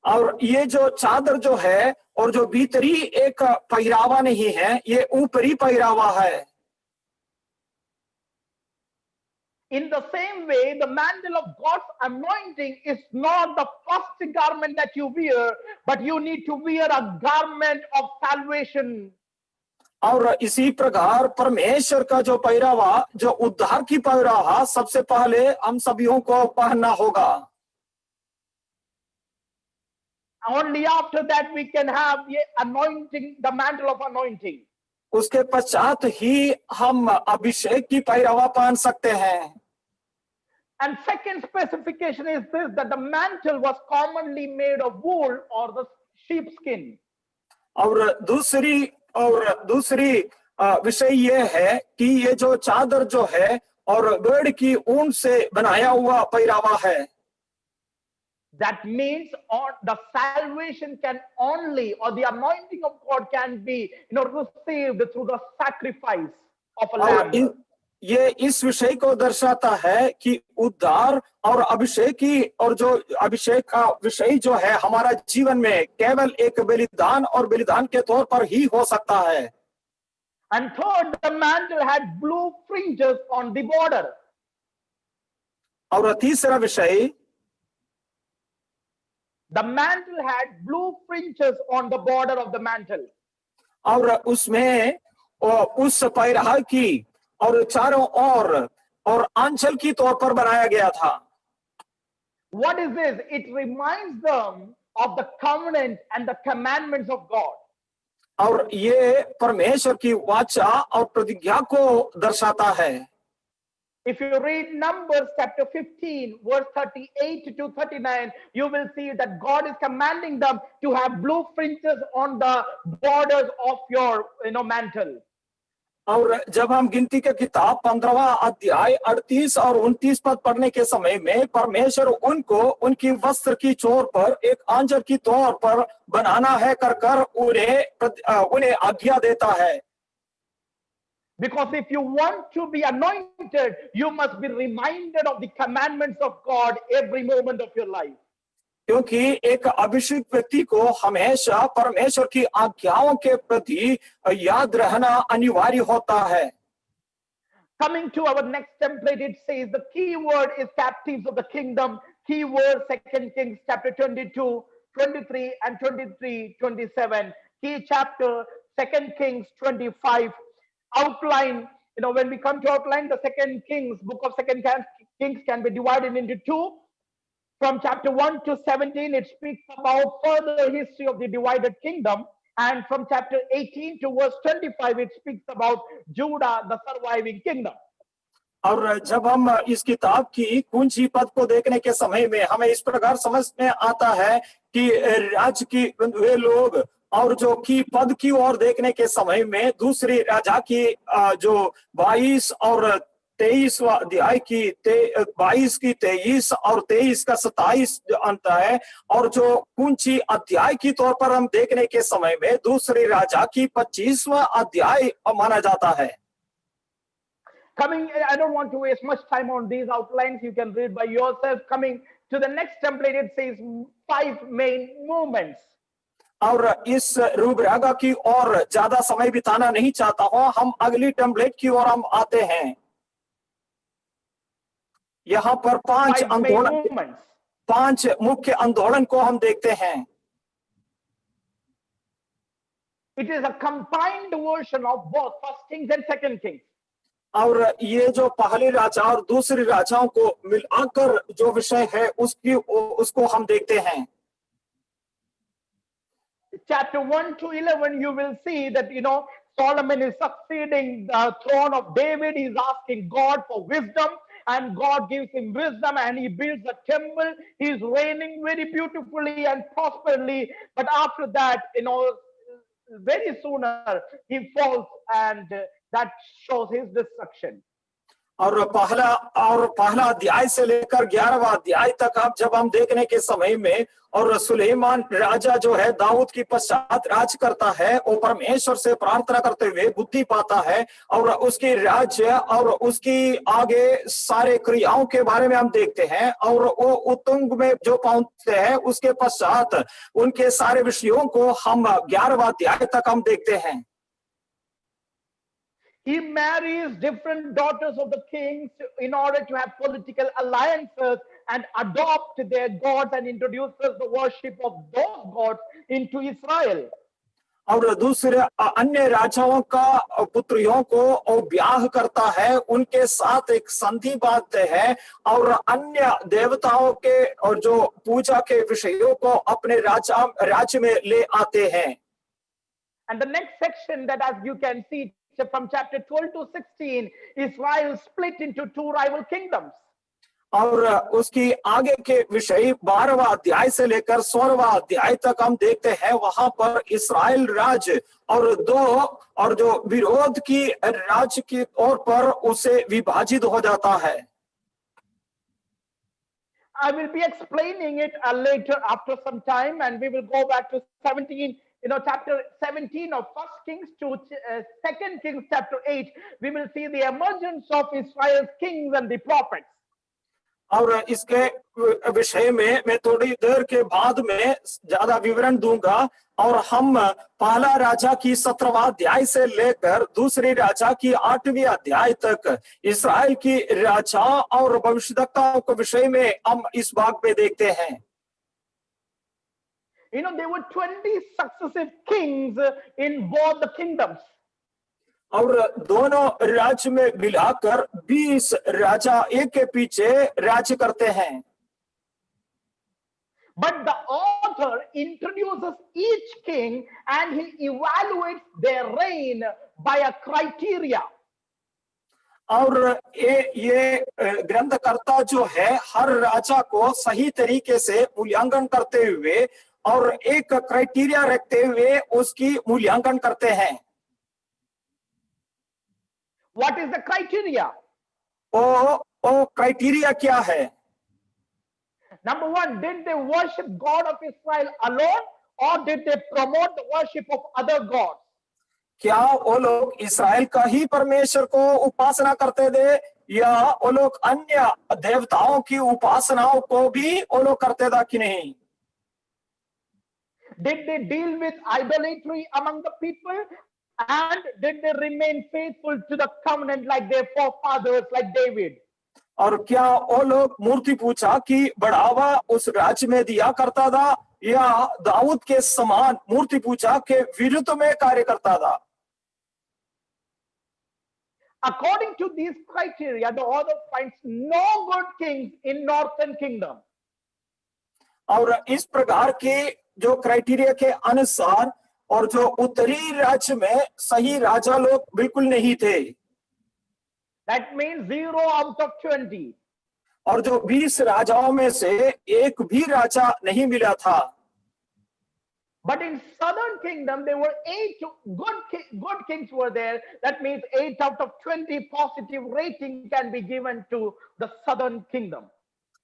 Speaker 4: और ये जो चादर जो है और जो भीतरी एक पहरावा नहीं है, ये ऊपरी पहरावा है।
Speaker 3: In the same way, the mantle of God's anointing is not the first garment that you wear, but you need to wear a garment of salvation.
Speaker 4: और इसी प्रकार परमेश्वर का जो पहरावा, जो उद्धार की पहरावा सबसे पहले हम सभीों को पहनना होगा।
Speaker 3: Only after that we can have the anointing, the mantle of anointing.
Speaker 4: उसके पश्चात ही हम अभिषेक की पहरावा पहन सकते हैं।
Speaker 3: And second specification is this, that the mantle was commonly made of wool or the sheepskin.
Speaker 4: और दूसरी विषय ये है कि ये जो चादर जो है और भेड़ की ऊन से बनाया हुआ पहरावा है।
Speaker 3: That means the salvation can only, or the anointing of God can be, received through the sacrifice of a lamb.
Speaker 4: ये इस विषय को दर्शाता है कि उद्धार और अभिषेक की और जो अभिषेक का विषय जो है हमारा जीवन में केवल एक बलिदान और बलिदान के तौर पर ही हो सकता है।
Speaker 3: And third, the mantle had blue fringes on the border.
Speaker 4: और तीसरा विषय,
Speaker 3: the mantle had blue fringes on the border of the mantle.
Speaker 4: और उसमें उस पहरावा की और चारों ओर और आंचल की तौर पर बनाया गया था।
Speaker 3: What is this? It reminds them of the covenant and the commandments of God.
Speaker 4: और ये परमेश्वर की वाचा और प्रतिज्ञा को दर्शाता है।
Speaker 3: If you read Numbers chapter 15, verse 38 to 39, you will see that God is commanding them to have blue fringes on the borders of your mantle.
Speaker 4: और जब हम गिनती के किताब 15वां अध्याय 38 और 29 पद पढ़ने के समय में परमेश्वर उनको उनकी वस्त्र की चोर पर एक आंचल की तौर पर बनाना है कर उन्हें आज्ञा देता है।
Speaker 3: Because if you want to be anointed, you must be reminded of the commandments of God every moment of your life.
Speaker 4: क्योंकि एक अभिषेक व्यक्ति को हमेशा परमेश्वर की आज्ञाओं के प्रति याद रहना अनिवार्य होता है।
Speaker 3: Coming to our next template, it says the key word is captives of the kingdom. Key word 2 Kings chapter 22, 23 and 23, 27. Key chapter 2 Kings 25. Outline when we come to outline the Second Kings, book of Second Kings can be divided into two. From chapter 1 to 17, it speaks about further history of the divided kingdom. And from chapter 18 to verse 25, it speaks about Judah, the surviving kingdom.
Speaker 4: और जब हम इस किताब की कुंजी पद को देखने के समय में हमें इस प्रकार समझ में आता है कि राज्य की वे लोग, और जो की पद की ओर देखने के समय में दूसरी राजा की जो 22 और 23वां अध्याय की 22 की 23 और 23 का 27 जो अंत है, और जो कुंची अध्याय की तौर पर हम देखने के समय में दूसरी राजा की 25वां अध्याय माना जाता है।
Speaker 3: Coming, I don't want to waste much time on these outlines. You can read by yourself. Coming to the next template, it says 5 main movements.
Speaker 4: और इस रूपरेखा की ओर ज्यादा समय बिताना नहीं चाहता हूं, हम अगली टेम्पलेट की ओर हम आते हैं। यहाँ पर 5 आंदोलन, 5 मुख्य आंदोलन को हम देखते हैं।
Speaker 3: It is a combined version of both First Kings and Second Kings.
Speaker 4: और ये जो पहली राजा और दूसरी राजाओं को मिलाकर जो विषय है उसको हम देखते हैं।
Speaker 3: Chapter 1 to 11, you will see that Solomon is succeeding the throne of David. He's asking God for wisdom, and God gives him wisdom, and he builds a temple. He's reigning very beautifully and prosperously. But after that, very sooner he falls, and that shows his destruction.
Speaker 4: और पहला अध्याय से लेकर 11वां अध्याय तक आप जब हम देखने के समय में, और सुलेमान राजा जो है दाऊद की पश्चात राज करता है, वो परमेश्वर से प्रार्थना करते हुए बुद्धि पाता है, और उसकी राज्य और उसकी आगे सारे क्रियाओं के बारे में हम देखते हैं, और वो उत्तुंग में जो पहुंचते हैं उसके पश्चात उनके सारे विषयों को हम 11वां अध्याय तक हम देखते हैं।
Speaker 3: He marries different daughters of the kings in order to have political alliances and adopt their gods and introduces the worship of those gods into Israel.
Speaker 4: और दूसरे अन्य राजाओं का पुत्रियों को ब्याह करता है, उनके साथ एक संधि बांधते हैं, और अन्य देवताओं के और जो पूजा के विषयों को अपने राज्य में ले आते हैं।
Speaker 3: And the next section that, as you can see, from chapter 12 to 16, Israel split into 2 rival kingdoms.
Speaker 4: और उसकी आगे के विषय 12वां अध्याय से लेकर 16वां अध्याय तक हम देखते हैं, वहां पर इस्राएल राज्य और जो विरोध की राज्य की ओर पर उसे विभाजित हो जाता है।
Speaker 3: I will be explaining it later after some time, and we will go back to 17. Chapter 17 of First Kings to Second Kings chapter 8, we will see the emergence of Israel's kings and the prophets.
Speaker 4: और इसके विषय में मैं थोड़ी देर के बाद में ज्यादा विवरण दूंगा, और हम पहला राजा की 17वां अध्याय से लेकर दूसरी राजा की 8वीं अध्याय तक इस्राएल की राजा और भविष्यद्वक्ताओं के विषय में हम इस भाग में देखते हैं।
Speaker 3: There were 20 successive kings in both the kingdoms.
Speaker 4: और दोनों राज्य में मिलाकर 20 राजा एक के पीछे राज्य करते हैं।
Speaker 3: But the author introduces each king and he evaluates their reign by a criteria.
Speaker 4: और ये ग्रंथकर्ता जो है हर राजा को सही तरीके से मूल्यांकन करते हुए और एक क्राइटेरिया रखते हुए उसकी मूल्यांकन करते हैं।
Speaker 3: What is the criteria?
Speaker 4: ओ क्राइटेरिया क्या है?
Speaker 3: Number 1, did they worship God of Israel alone, or did they promote the worship of other gods?
Speaker 4: क्या वो लोग इस्राएल का ही परमेश्वर को उपासना करते थे, या वो लोग अन्य देवताओं की उपासनाओं को भी वो लोग करते थे कि नहीं?
Speaker 3: Did they deal with idolatry among the people, and did they remain faithful to the covenant like their forefathers, like David?
Speaker 4: और क्या वो लोग मूर्ति पूजा की बढ़ावा उस राज्य में दिया करता था, या दाऊद के समान मूर्ति पूजा के विरुद्ध में कार्य करता था?
Speaker 3: according to these criteria, the author finds no good kings in northern kingdom.
Speaker 4: और इस प्रकार के जो क्राइटेरिया के अनुसार और जो उत्तरी राज्य में सही राजा लोग बिल्कुल नहीं थे,
Speaker 3: That means 0 out of 20.
Speaker 4: और जो 20 राजाओं में से एक भी राजा नहीं मिला था।
Speaker 3: But in southern kingdom, there were 8 good kings were there. That means 8 out of 20 positive rating can be given to the southern kingdom.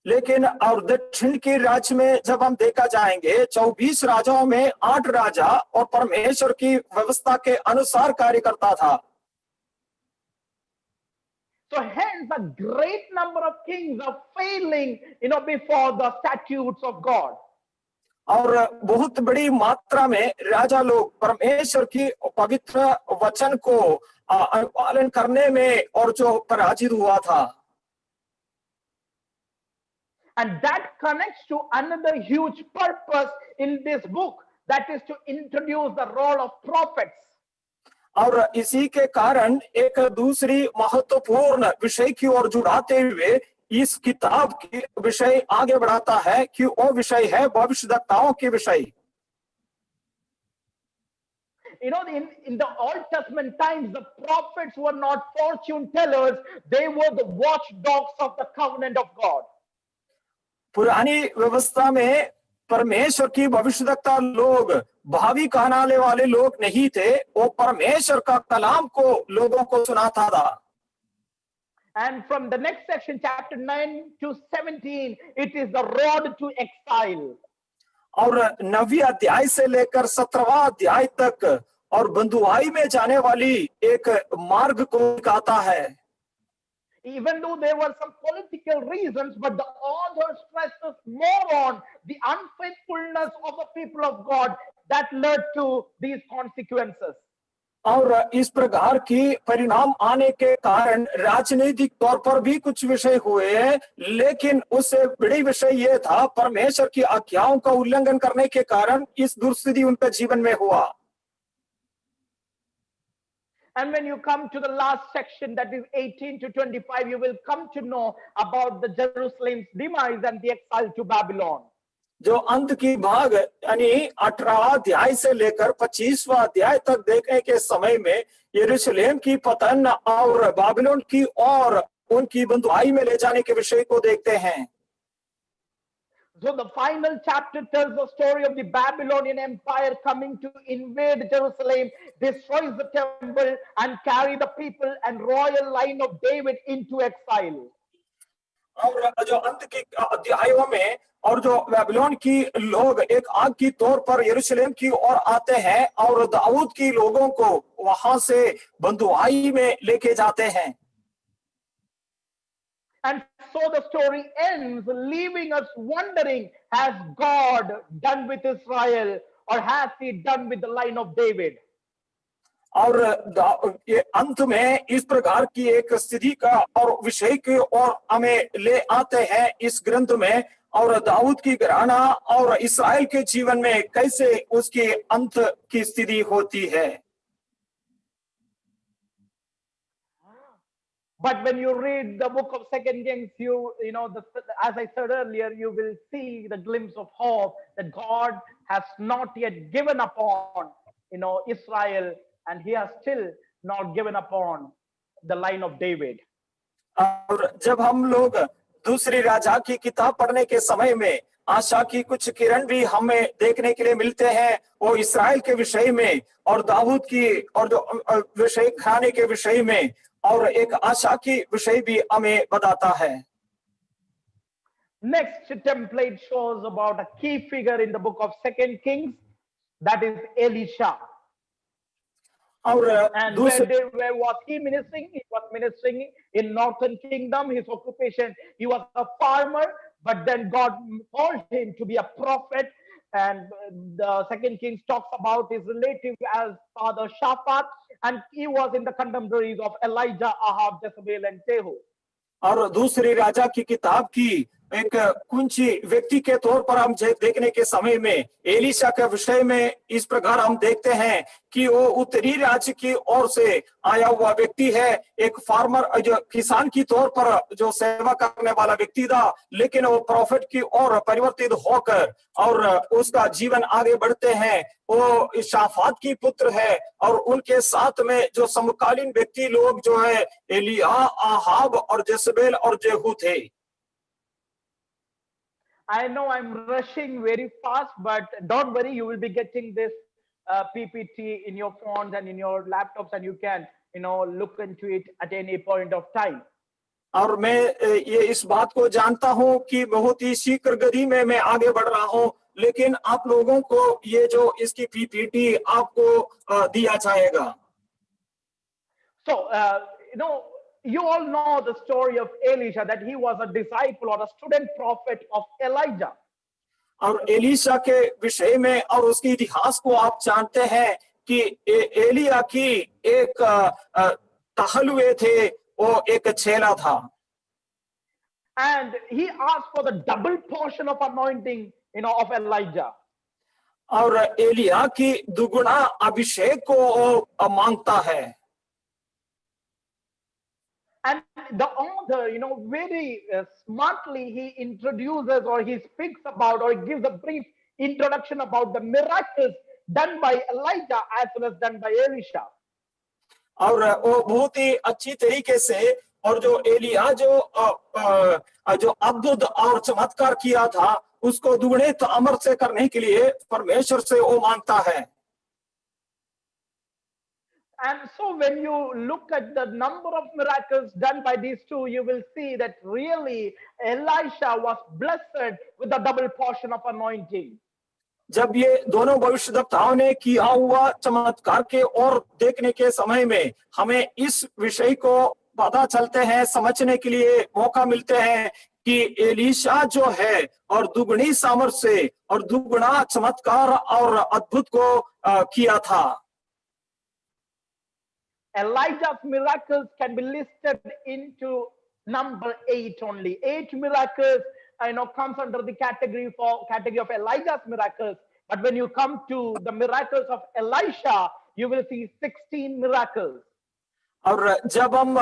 Speaker 4: लेकिन और दक्षिण के राज्य में जब हम देखा जाएंगे, 24 राजाओं में 8 राजा और परमेश्वर की व्यवस्था के अनुसार कार्य करता था।
Speaker 3: So hence a great number of kings are failing, before the statutes of God.
Speaker 4: और बहुत बड़ी मात्रा में राजा लोग परमेश्वर की पवित्र वचन को अनुपालन करने में और जो पराजित हुआ था।
Speaker 3: And that connects to another huge purpose in this book, that is to introduce the role of prophets.
Speaker 4: और इसी के कारण एक दूसरी महत्वपूर्ण विषय की ओर जुड़ाते हुए इस किताब की विषय आगे बढ़ाता है कि वो विषय है भविष्यद्वक्ताओं के विषय।
Speaker 3: In the Old Testament times, the prophets were not fortune tellers, they were the watchdogs of the covenant of God.
Speaker 4: पुरानी व्यवस्था में परमेश्वर की भविष्यद्वक्ता लोग भावी कहनाने वाले लोग नहीं थे, वो परमेश्वर का कलाम को लोगों को सुनाता था।
Speaker 3: And from the next section, chapter 9 to 17, it is the road to exile.
Speaker 4: और 9वीं अध्याय से लेकर 17वां अध्याय तक और बंधुआई में जाने वाली एक मार्ग को दिखाता है।
Speaker 3: Even though there were some political reasons, but the author stresses more on the unfaithfulness of the people of God that led to these consequences.
Speaker 4: और इस प्रकार की परिणाम आने के कारण राजनीतिक तौर पर भी कुछ विषय हुए, लेकिन उससे बड़ी विषय यह था परमेश्वर की आज्ञाओं का उल्लंघन करने के कारण इस दुर्स्थिति उनके जीवन में हुआ।
Speaker 3: And when you come to the last section, that is 18 to 25, you will come to know about the Jerusalem's demise and the exile to Babylon.
Speaker 4: जो अंत की भाग यानी 18वां अध्याय से लेकर 25वां अध्याय तक देखने के समय में यरूशलेम की पतन और बाबिलोन की और उनकी बंधुआई में ले जाने के विषय को देखते हैं।
Speaker 3: So the final chapter tells the story of the Babylonian Empire coming to invade Jerusalem, destroys the temple, and carry the people and royal line of David into exile.
Speaker 4: और जो अंत के अध्यायों में और जो बाबिलोन की लोग एक आग की तौर पर यरूशलेम की ओर आते हैं और दाऊद की लोगों को वहां से बंधुआई में लेके जाते हैं।
Speaker 3: And so the story ends, leaving us wondering, has God done with Israel or has he done with the line of David?
Speaker 4: और ये अंत में इस प्रकार की एक स्थिति का और विषय की ओर हमें ले आते हैं इस ग्रंथ में, और दाऊद की घराना और इस्राएल के जीवन में कैसे उसकी अंत की स्थिति होती है।
Speaker 3: But when you read the book of Second Kings, as I said earlier, you will see the glimpse of hope that God has not yet given up on, Israel, and he has still not given up on the line of David.
Speaker 4: और जब हम लोग दूसरी राजा की किताब पढ़ने के समय में आशा की कुछ किरण भी हमें देखने के लिए मिलते हैं, वो इस्राएल के विषय में और दाऊद की और जो विषय खाने के विषय में और एक आशा की विषय भी हमें बताता है।
Speaker 3: Next template shows about a key figure in the book of Second Kings, that is Elisha. And where was he ministering? He was ministering in Northern Kingdom. His occupation, he was a farmer, but then God called him to be a prophet. And the Second Kings talks about his relative as Father Shaphat, and he was in the contemporaries of Elijah, Ahab, Jezebel, and Jehu.
Speaker 4: और दूसरी राजा की किताब की एक कुंची व्यक्ति के तौर पर हम देखने के समय में एलिशा के विषय में इस प्रकार हम देखते हैं कि वो उत्तरी राज्य की ओर से आया हुआ व्यक्ति है, एक फार्मर जो किसान की तौर पर जो सेवा करने वाला व्यक्ति था, लेकिन वो प्रॉफिट की ओर परिवर्तित होकर और उसका जीवन आगे बढ़ते हैं। वो शाफात की पुत्र है और उनके साथ में जो समकालीन व्यक्ति लोग जो है एलिया, आहाब और जेजबेल और जेहू थे।
Speaker 3: I know I'm rushing very fast, but don't worry, you will be getting this PPT in your phones and in your laptops, and you can, look into it at any point of time.
Speaker 4: और मैं ये इस बात को जानता हूं कि बहुत ही शीघ्र गति में मैं आगे बढ़ रहा हूं, लेकिन आप लोगों को ये जो इसकी पीपीटी आपको दिया जाएगा।
Speaker 3: So, you all know the story of Elisha, that he was a disciple or a student prophet of Elijah.
Speaker 4: और एलिशा के विषय में और उसके इतिहास को आप जानते हैं कि एलिया की एक टहलुए थे, वो एक चेला था।
Speaker 3: And he asked for the double portion of anointing, of Elijah.
Speaker 4: और एलिया की दुगुना अभिषेक को मांगता है।
Speaker 3: And the author, very smartly he introduces or he speaks about or gives a brief introduction about the miracles done by Elijah as well as done by Elisha.
Speaker 4: और वो बहुत ही अच्छी तरीके से और जो एलिया जो अद्भुत और चमत्कार किया था उसको दुगने अमर से करने के लिए परमेश्वर से वो मांगता है।
Speaker 3: And so when you look at the number of miracles done by these two, you will see that really Elisha was blessed with the double portion of anointing.
Speaker 4: जब ये दोनों भविष्यद्वक्ताओं ने किया हुआ चमत्कार के और देखने के समय में हमें इस विषय को पता चलते हैं, समझने के लिए मौका मिलते हैं कि एलिशा जो है और दुगनी सामर्थ से और दुगुना चमत्कार और अद्भुत को किया था।
Speaker 3: Elijah's miracles can be listed into number 8 only. 8 miracles, comes under the category of Elijah's miracles. But when you come to the miracles of Elisha, you will see 16 miracles.
Speaker 4: और जब हम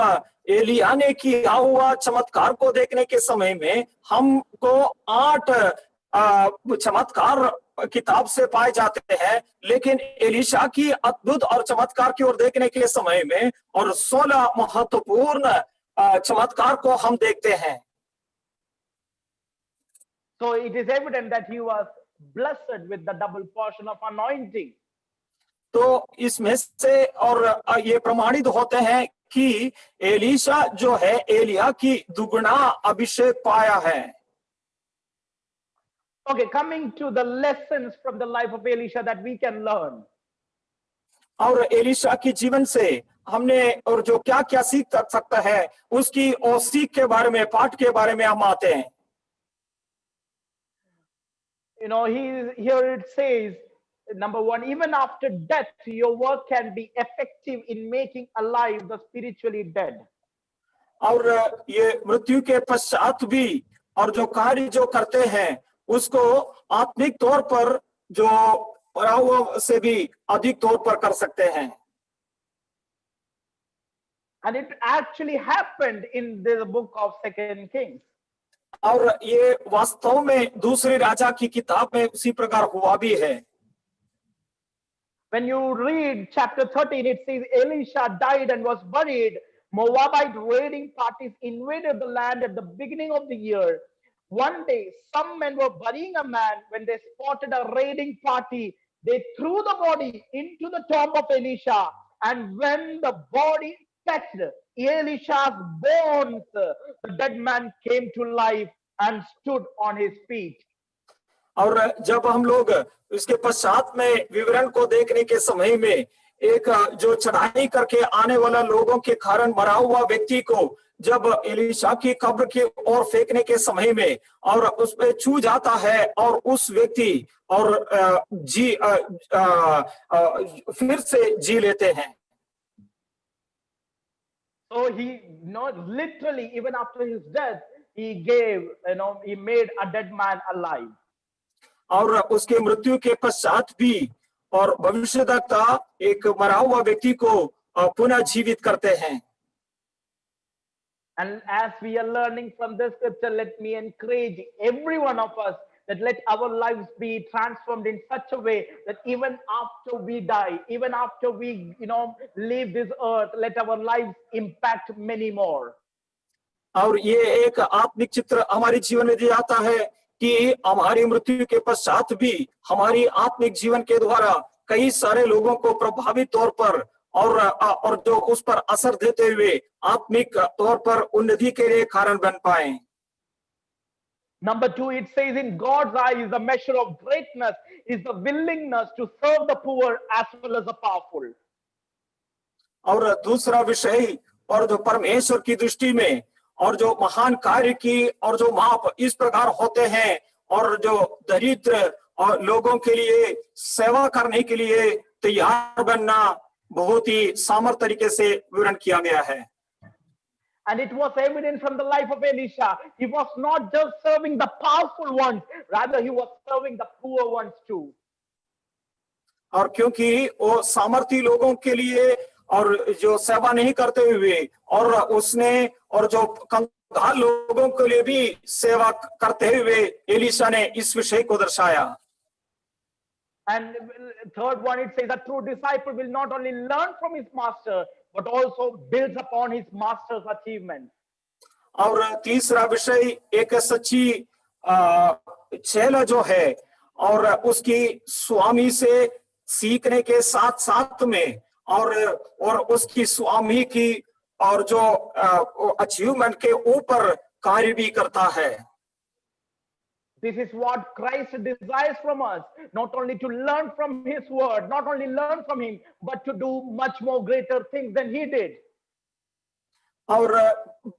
Speaker 4: एलिया ने किया हुआ चमत्कार को देखने के समय में हमको 8 चमत्कार किताब से पाए जाते हैं, लेकिन एलिशा की अद्भुत और चमत्कार की ओर देखने के समय में और 16 महत्वपूर्ण चमत्कार को हम देखते हैं।
Speaker 3: So it is evident that he was blessed with the double portion of anointing.
Speaker 4: तो इसमें से और ये प्रमाणित होते हैं कि एलिशा जो है एलिया की दुगुना अभिषेक पाया है।
Speaker 3: Okay, coming to the lessons from the life of Elisha that we can learn.
Speaker 4: और एलिशा की जीवन से हमने और जो क्या क्या सीख सकता है उसकी और सीख के बारे में, पाठ के बारे में हम आते हैं।
Speaker 3: Here it says, number 1, even after death, your work can be effective in making alive the spiritually dead.
Speaker 4: और ये मृत्यु के पश्चात भी और जो कार्य जो करते हैं उसको आत्मिक तौर पर जो मरा हुआ से भी अधिक तौर पर कर सकते हैं।
Speaker 3: And it actually happened in the book of 2 Kings.
Speaker 4: और ये वास्तव में दूसरे राजा की किताब में उसी प्रकार हुआ भी है।
Speaker 3: When you read chapter 13, it says Elisha died and was buried. Moabite raiding parties invaded the land at the beginning of the year. One day, some men were burying a man. When they spotted a raiding party, they threw the body into the tomb of Elisha. And when the body touched Elisha's bones, the dead man came to life and stood on his feet.
Speaker 4: और जब हम लोग इसके पश्चात में विवरण को देखने के समय में एक जो चढ़ाई करके आने वाला लोगों के कारण मरा हुआ व्यक्ति को जब एलिशा की कब्र की ओर फेंकने के समय में और उस पे छू जाता है और उस व्यक्ति और फिर से जी लेते हैं।
Speaker 3: So he, literally, even after his death, he gave, he made a dead man alive.
Speaker 4: और उसके मृत्यु के पश्चात भी और भविष्यद्वक्ता एक मरा हुआ व्यक्ति को पुनः जीवित करते हैं।
Speaker 3: And as we are learning from this scripture, let me encourage every one of us that let our lives be transformed in such a way that even after we die, even after we, leave this earth, let our lives impact many more.
Speaker 4: और ये एक आत्मिक चित्र हमारे जीवन में दिया जाता है कि हमारी मृत्यु के पश्चात भी हमारी आत्मिक जीवन के द्वारा कई सारे लोगों को प्रभावित तौर पर और जो उस पर असर देते हुए आत्मिक तौर पर उन्नति के लिए कारण बन पाए।
Speaker 3: Number 2, it says in God's eyes, the measure of greatness is the willingness to serve the poor as well as the powerful.
Speaker 4: और दूसरा विषय और जो परमेश्वर की दृष्टि में और जो महान कार्य की और जो माप इस प्रकार होते हैं और जो दरिद्र और लोगों के लिए सेवा करने के लिए तैयार बनना बहुत ही सामर्थ्य तरीके से विवरण किया गया है।
Speaker 3: And it was evident from the life of Elisha. He was not just serving the powerful ones, rather he was serving the poor ones too.
Speaker 4: और क्योंकि वो सामर्थी लोगों के लिए और जो सेवा नहीं करते हुए और उसने और जो कंगाल लोगों के लिए भी सेवा करते हुए एलिशा ने इस विषय को दर्शाया।
Speaker 3: And third one, it says a true disciple will not only learn from his master, but also builds upon his master's achievements.
Speaker 4: और तीसरा विषय एक सच्ची चेला जो है और उसकी स्वामी से सीखने के साथ साथ में और उसकी स्वामी की और जो अचीवमेंट के ऊपर कार्य भी करता है।
Speaker 3: This is what Christ desires from us, not only to learn from his word, not only learn from him, but to do much more greater things than he did.
Speaker 4: और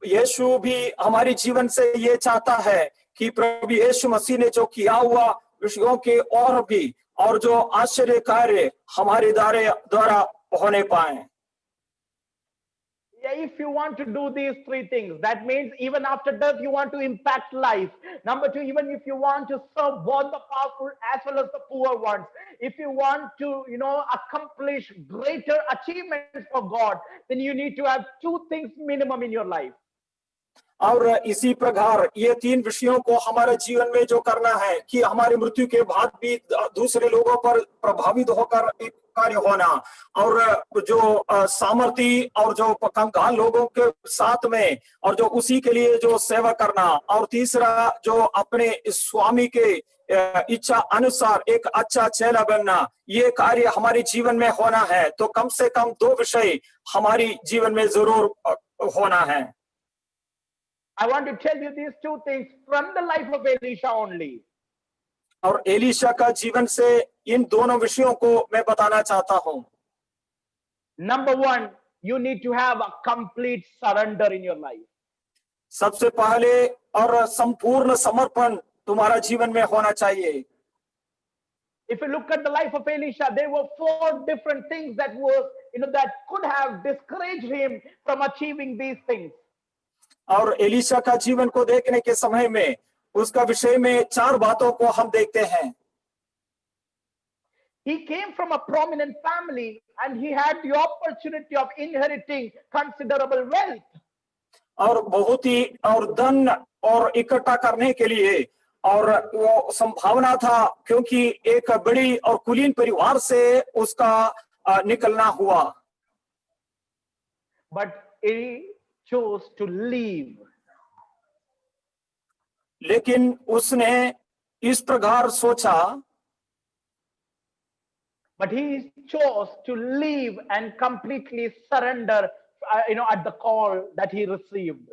Speaker 4: यीशु भी हमारे जीवन से ये चाहता है कि प्रभु यीशु मसीह ने जो किया हुआ विषयों के और भी और जो आश्चर्य कार्य हमारे द्वारा होने पाए।
Speaker 3: If you want to do these three things, that means even after death, you want to impact life. Number 2, even if you want to serve both the powerful as well as the poor ones, if you want to, accomplish greater achievements for God, then you need to have 2 things minimum in your life.
Speaker 4: और इसी प्रकार ये 3 विषयों को हमारे जीवन में जो करना है कि हमारी मृत्यु के बाद भी दूसरे लोगों पर प्रभावित होकर एक कार्य होना और जो सामर्थी और जो कंगाल लोगों के साथ में और जो उसी के लिए जो सेवा करना और तीसरा जो अपने स्वामी के इच्छा अनुसार एक अच्छा चेला बनना, ये कार्य हमारे जीवन में होना है तो कम से कम 2 विषय हमारी जीवन में जरूर होना है।
Speaker 3: I want to tell you these 2 things from the life of Elisha only.
Speaker 4: और एलिशा का जीवन से इन दोनों विषयों को मैं बताना चाहता हूं।
Speaker 3: Number 1, you need to have a complete surrender in your life.
Speaker 4: सबसे पहले और संपूर्ण समर्पण तुम्हारा जीवन में होना चाहिए।
Speaker 3: If you look at the life of Elisha, there were 4 different things that were, that could have discouraged him from achieving these things.
Speaker 4: और एलिशा का जीवन को देखने के समय में उसका विषय में 4 बातों को हम देखते हैं।
Speaker 3: He came from a prominent family and he had the opportunity of inheriting considerable wealth.
Speaker 4: और बहुत ही और धन और इकट्ठा करने के लिए और वो संभावना था क्योंकि एक बड़ी और कुलीन परिवार से उसका निकलना हुआ।
Speaker 3: But he chose to leave.
Speaker 4: लेकिन उसने इस प्रकार सोचा,
Speaker 3: but he chose to leave and completely surrender, at the call that he received.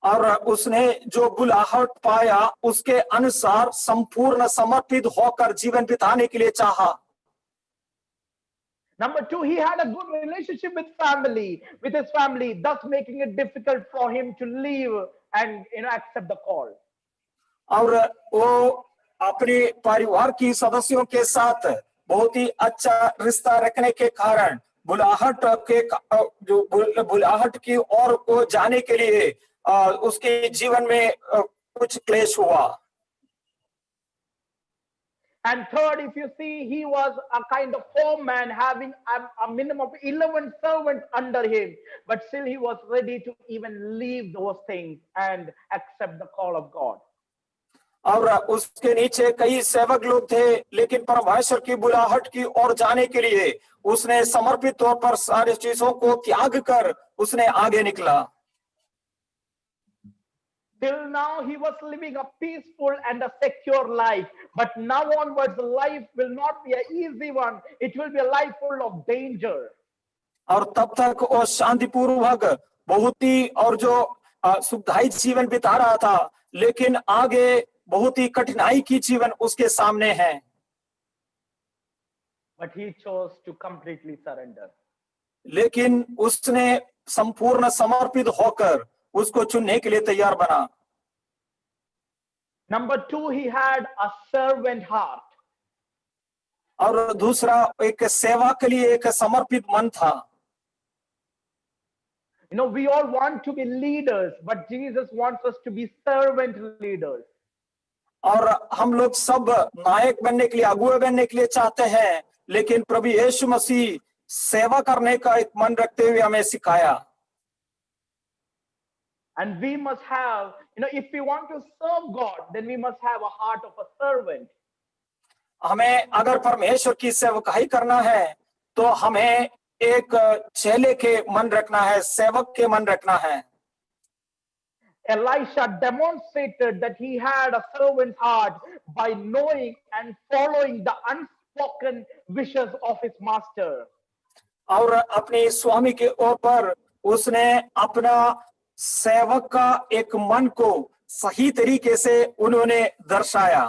Speaker 4: और उसने जो बुलाहट पाया उसके अनुसार संपूर्ण समर्पित होकर जीवन बिताने के लिए चाहा।
Speaker 3: Number 2, he had a good relationship with his family, thus making it difficult for him to leave and accept the call.
Speaker 4: और वो अपने परिवार की सदस्यों के साथ बहुत ही अच्छा रिश्ता रखने के कारण बुलाहट की ओर को जाने के लिए उसके जीवन में कुछ क्लेश हुआ।
Speaker 3: And third, if you see, he was a kind of foreman having a minimum of 11 servants under him, but still he was ready to even leave those things and accept the call of God.
Speaker 4: और उसके नीचे कई सेवक लोग थे, लेकिन परमेश्वर की बुलाहट की ओर जाने के लिए उसने समर्पित तौर पर सारी चीजों को त्याग कर उसने आगे निकला।
Speaker 3: Till now, he was living a peaceful and a secure life. But now onwards, life will not be an easy one. It will be a life full of danger.
Speaker 4: और तब तक वो शांतिपूर्वक बहुत ही और जो सुखदायी जीवन बिता रहा था, लेकिन आगे बहुत ही कठिनाई की जीवन उसके सामने है।
Speaker 3: But he chose to completely surrender.
Speaker 4: लेकिन उसने संपूर्ण समर्पित होकर उसको चुनने के लिए तैयार बना।
Speaker 3: Number two, he had a servant heart.
Speaker 4: और दूसरा एक सेवा के लिए एक समर्पित मन था।
Speaker 3: You know, we all want to be leaders, but Jesus wants us to be servant leaders.
Speaker 4: और हम लोग सब नायक बनने के लिए, अगुवे बनने के लिए चाहते हैं, लेकिन प्रभु यीशु मसीह सेवा करने का एक मन रखते हुए हमें सिखाया।
Speaker 3: And we must have, you know, if we want to serve God, then we must have a heart of a servant.
Speaker 4: हमें अगर परमेश्वर की सेवकाई करना है, तो हमें एक चेले के मन रखना है, सेवक के मन रखना है।
Speaker 3: Elisha demonstrated that he had a servant's heart by knowing and following the unspoken wishes of his master.
Speaker 4: और अपने स्वामी के ऊपर उसने अपना सेवक का एक मन को सही तरीके से उन्होंने दर्शाया।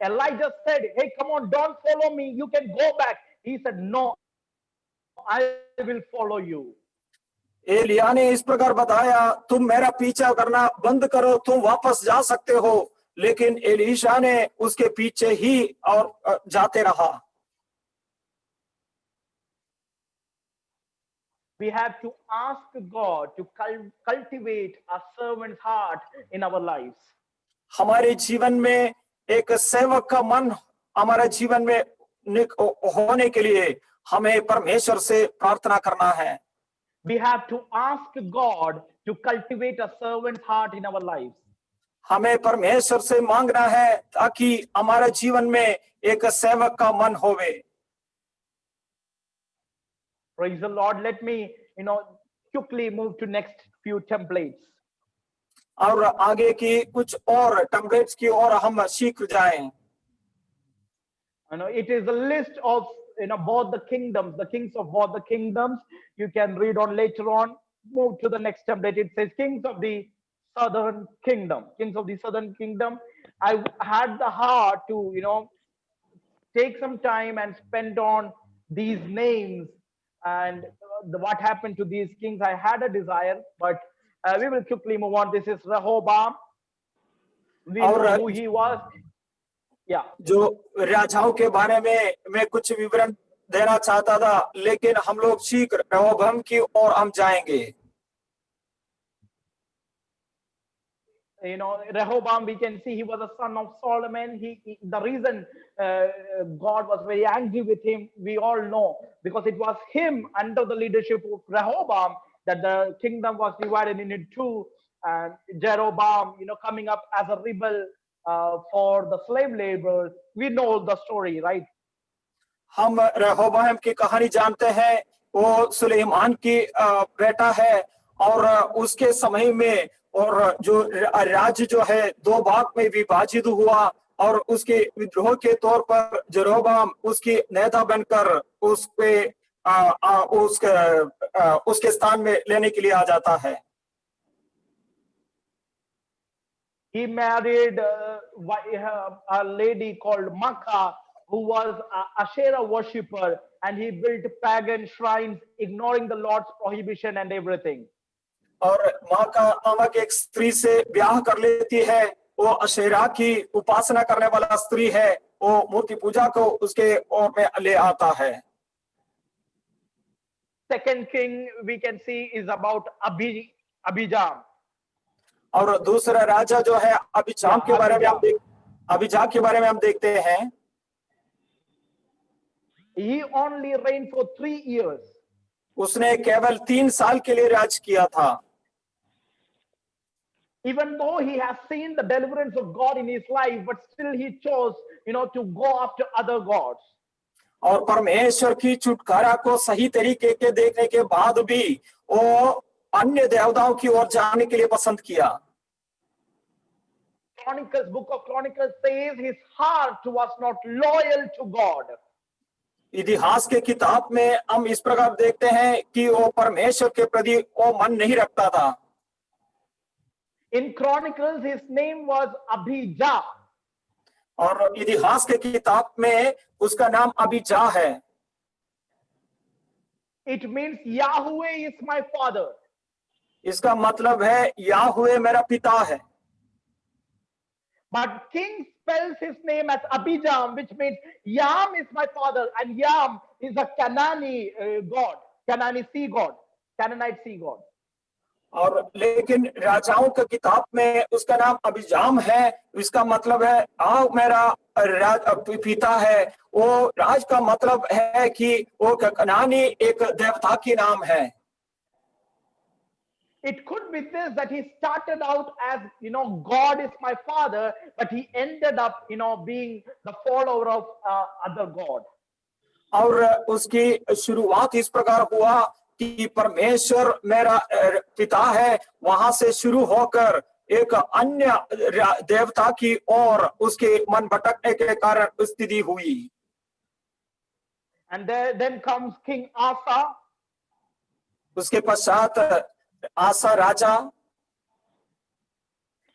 Speaker 3: Elijah said, "Hey, come on, don't follow me. You can go back." He said, "No, I will follow you."
Speaker 4: Elia ने इस प्रकार बताया, तुम मेरा पीछा करना बंद करो, तुम वापस जा सकते हो, लेकिन एलीशा ने उसके पीछे ही और जाते रहा।
Speaker 3: We have to ask God to cultivate a servant's heart in our lives.
Speaker 4: हमारे जीवन में एक सेवक का मन हमारे जीवन में होने के लिए हमें परमेश्वर से प्रार्थना करना है।
Speaker 3: We have to ask God to cultivate a servant's heart in our lives.
Speaker 4: हमें परमेश्वर से मांगना है ताकि हमारे जीवन में एक सेवक का मन होवे।
Speaker 3: Praise the Lord. Let me, quickly move to next few templates.
Speaker 4: और आगे की कुछ और टेम्पलेट्स की ओर हम सीख जाएं।
Speaker 3: It is a list of both the kingdoms, the kings of both the kingdoms. You can read on later on. Move to the next template. It says kings of the southern kingdom. Kings of the southern kingdom. I had the heart to take some time and spend on these names and what happened to these kings. I had a desire, but we will quickly move on. This is Rehoboam. We know who he was. Yeah.
Speaker 4: जो राजाओं के बारे में मैं कुछ विवरण देना चाहता था, लेकिन हम लोग सीख रेहोबाम की ओर हम जाएंगे।
Speaker 3: Rehoboam, we can see he was a son of Solomon. The reason God was very angry with him, we all know, because it was him under the leadership of Rehoboam that the kingdom was divided into two, and Jeroboam, coming up as a rebel for the slave labor. We know the story, right?
Speaker 4: हम रेहोबाम की कहानी जानते हैं। वो सुलेमान की बेटा है और उसके समय में और जो राज्य जो है दो भाग में विभाजित हुआ और उसके विद्रोह के तौर पर जेरोबाम उसकी नेता बनकर उसके स्थान में लेने के लिए आ जाता है।
Speaker 3: He married a lady called Makkah, who was a Asherah worshipper, and he built pagan shrines, ignoring the Lord's prohibition and everything.
Speaker 4: और माका नामक एक स्त्री से ब्याह कर लेती है। वो अशेरा की उपासना करने वाला स्त्री है। वो मूर्ति पूजा को उसके ओर में ले आता है।
Speaker 3: Second king we can see is about Abijam.
Speaker 4: और दूसरा राजा जो है अभिजाम के बारे में अभिजाम के बारे में हम देखते हैं।
Speaker 3: He only reigned for 3 years.
Speaker 4: उसने केवल 3 साल के लिए राज किया था।
Speaker 3: Even though he has seen the deliverance of God in his life, but still he chose, to go after other gods.
Speaker 4: और परमेश्वर की छुटकारा को सही तरीके के देखने के बाद भी वो अन्य देवताओं की ओर जाने के लिए पसंद किया।
Speaker 3: Book of Chronicles says his heart was not loyal to God.
Speaker 4: इतिहास के किताब में हम इस प्रकार देखते हैं कि वो परमेश्वर के प्रति वो मन नहीं रखता था।
Speaker 3: In Chronicles, his name was Abijah.
Speaker 4: और इतिहास के किताब में उसका नाम अभिजा है।
Speaker 3: It means Yahweh is my father.
Speaker 4: इसका मतलब है याहुवे मेरा पिता है।
Speaker 3: But king spells his name as Abijam, which means Yam is my father, and Yam is a Canaanite god, Canaanite sea god, Canaanite sea god.
Speaker 4: और लेकिन राजाओं के किताब में उसका नाम अभिजाम है। इसका मतलब है मेरा पिता है। वो राज का मतलब है कि वो कनानी एक देवता की नाम है।
Speaker 3: It could be this, that he started out as, God is my father, but he ended up, being the follower of other god.
Speaker 4: और उसकी शुरुआत इस प्रकार हुआ कि परमेश्वर मेरा पिता है, वहां से शुरू होकर एक अन्य देवता की ओर उसके मन भटकने के कारण स्थिति हुई।
Speaker 3: And then comes King Asa.
Speaker 4: उसके पश्चात आसा राजा।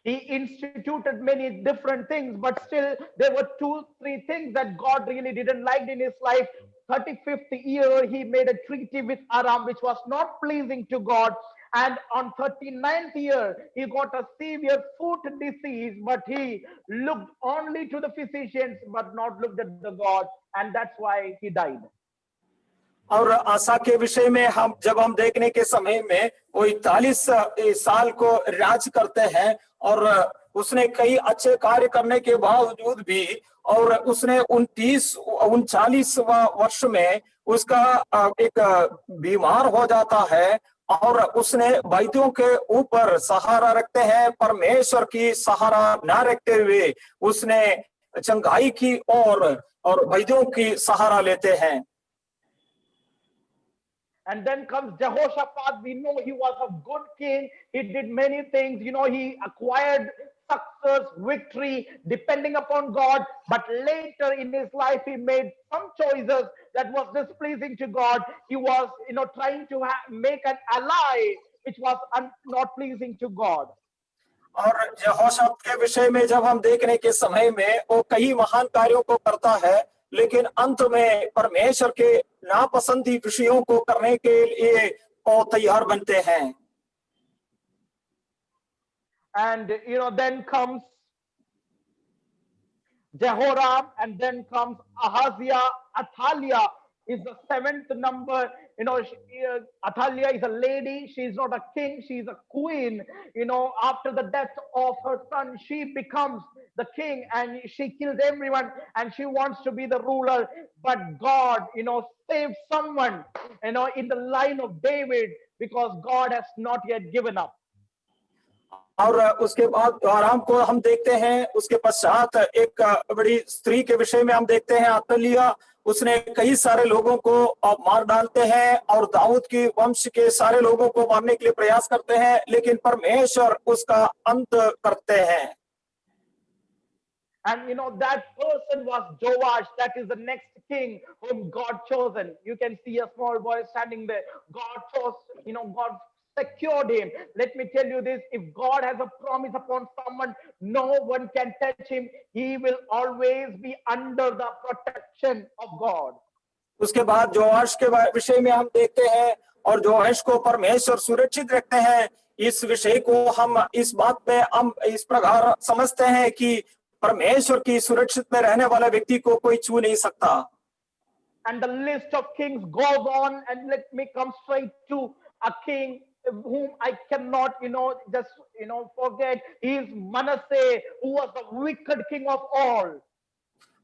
Speaker 3: He instituted many different things, but still there were 2-3 things that God really didn't like in his life. 35th year, he made a treaty with Aram, which was not pleasing to God. And on 39th year, he got a severe foot disease, but he looked only to the physicians, but not looked at the God. And that's why he died.
Speaker 4: और आसा के विषय में जब हम देखने के समय में वो 41 साल को राज करते हैं और उसने कई अच्छे कार्य करने के बावजूद भी और उसने 39 वर्ष में उसका एक बीमार हो जाता है और उसने वैद्यों के ऊपर सहारा रखते हैं, परमेश्वर की सहारा ना रखते हुए उसने चंगाई की और वैद्यों की सहारा लेते हैं।
Speaker 3: And then comes Jehoshaphat. We know he was a good king. He did many things. He acquired success, victory, depending upon God. But later in his life, he made some choices that was displeasing to God. He was, trying to make an ally, which was not pleasing to God.
Speaker 4: और यहोशापात के विषय में जब हम देखने के समय में वो कई महान कार्यों को करता है, लेकिन अंत में परमेश्वर के नापसंदी विषयों को करने के लिए वो तैयार बनते हैं।
Speaker 3: And then comes Jehoram, and then comes Ahaziah. Athaliah is the 7th number. Athaliah is a lady. She is not a king. She is a queen. After the death of her son, she becomes the king and she kills everyone and she wants to be the ruler. But God, saved someone, in the line of David, because God has not yet given up.
Speaker 4: और उसके बाद आराम को हम देखते हैं। उसके पश्चात एक बड़ी स्त्री के विषय में हम देखते हैं, अतलिया। उसने कई सारे लोगों को मार डालते हैं और दाऊद की वंश के सारे लोगों को मारने के लिए प्रयास करते हैं, लेकिन परमेश्वर उसका अंत करते हैं।
Speaker 3: And that person was Joash. That is the next king whom God chosen. You can see a small boy standing there. God chose, God secured him. Let me tell you this, if God has a promise upon someone, no one can touch him. He will always be under the protection of God.
Speaker 4: उसके बाद जोआश के विषय में हम देखते हैं और जोआश को परमेश्वर सुरक्षित रखते हैं। इस विषय को हम इस बात में हम इस प्रकार समझते हैं कि परमेश्वर की सुरक्षित में रहने वाला व्यक्ति को कोई छू नहीं सकता।
Speaker 3: And the list of kings goes on, and let me come straight to a king whom I cannot, just, forget. He is Manasseh, who was the wicked king of all.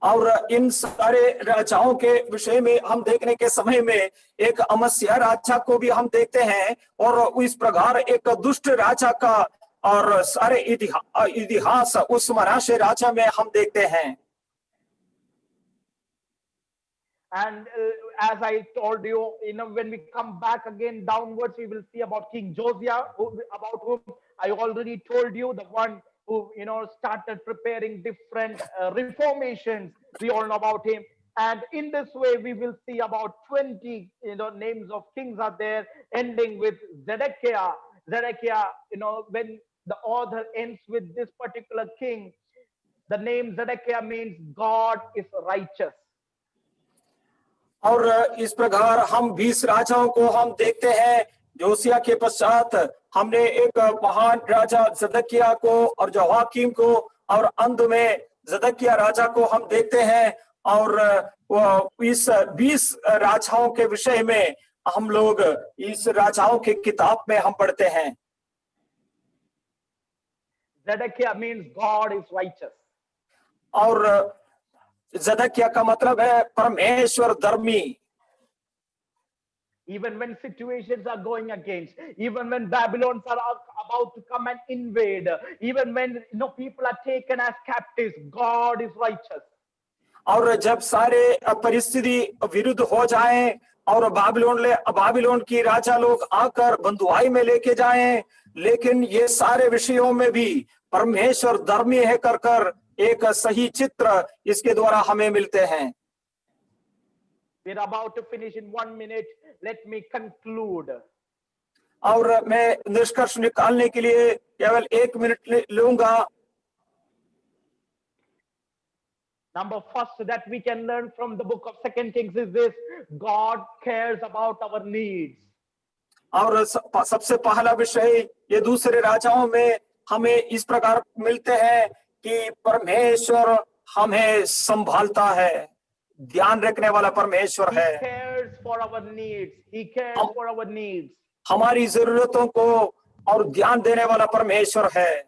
Speaker 4: और इन सारे राजाओं के विषय में हम देखने के समय में एक अमस्या राजा को भी हम देखते हैं, और इस प्रकार एक दुष्ट राजा का और सारे इतिहास उस मनाशे राजा में हम देखते हैं।
Speaker 3: And as I told you, when we come back again downwards, we will see about King Josiah, about whom I already told you, the one who, started preparing different reformations. We all know about him. And in this way, we will see about 20, names of kings are there, ending with Zedekiah. Zedekiah, when the author ends with this particular king, the name Zedekiah means God is righteous.
Speaker 4: और इस प्रकार हम 20 राजाओं को हम देखते हैं। जोसिया के पश्चात हमने एक महान राजा जदकिया को और जोहाकीम को, और अंत में जदकिया राजा को हम देखते हैं। और इस 20 राजाओं के विषय में हम लोग इस राजाओं के किताब में हम पढ़ते हैं।
Speaker 3: Zedekiah means God is righteous.
Speaker 4: और जदकिया का मतलब है परमेश्वर धर्मी।
Speaker 3: Even when situations are going against, even when Babylons are about to come and invade, even when people are taken as captives, God is righteous.
Speaker 4: और जब सारे परिस्थिति विरुद्ध हो जाएं और बाबिलोन की राजा लोग आकर बंधुआई में लेके जाएं, लेकिन ये सारे विषयों में भी परमेश्वर धर्मी है कर एक सही चित्र इसके द्वारा हमें मिलते हैं।
Speaker 3: We're about to finish in 1 minute. Let me conclude.
Speaker 4: और मैं निष्कर्ष निकालने के लिए केवल 1 मिनट लूंगा।
Speaker 3: Number first that we can learn from the book of 2 Kings is this: God cares about our needs.
Speaker 4: और सबसे पहला विषय ये दूसरे राजाओं में हमें इस प्रकार मिलते हैं कि परमेश्वर हमें संभालता है, ध्यान रखने वाला परमेश्वर है।
Speaker 3: He cares for our needs. He cares for our needs.
Speaker 4: हमारी जरूरतों को और ध्यान देने वाला परमेश्वर है।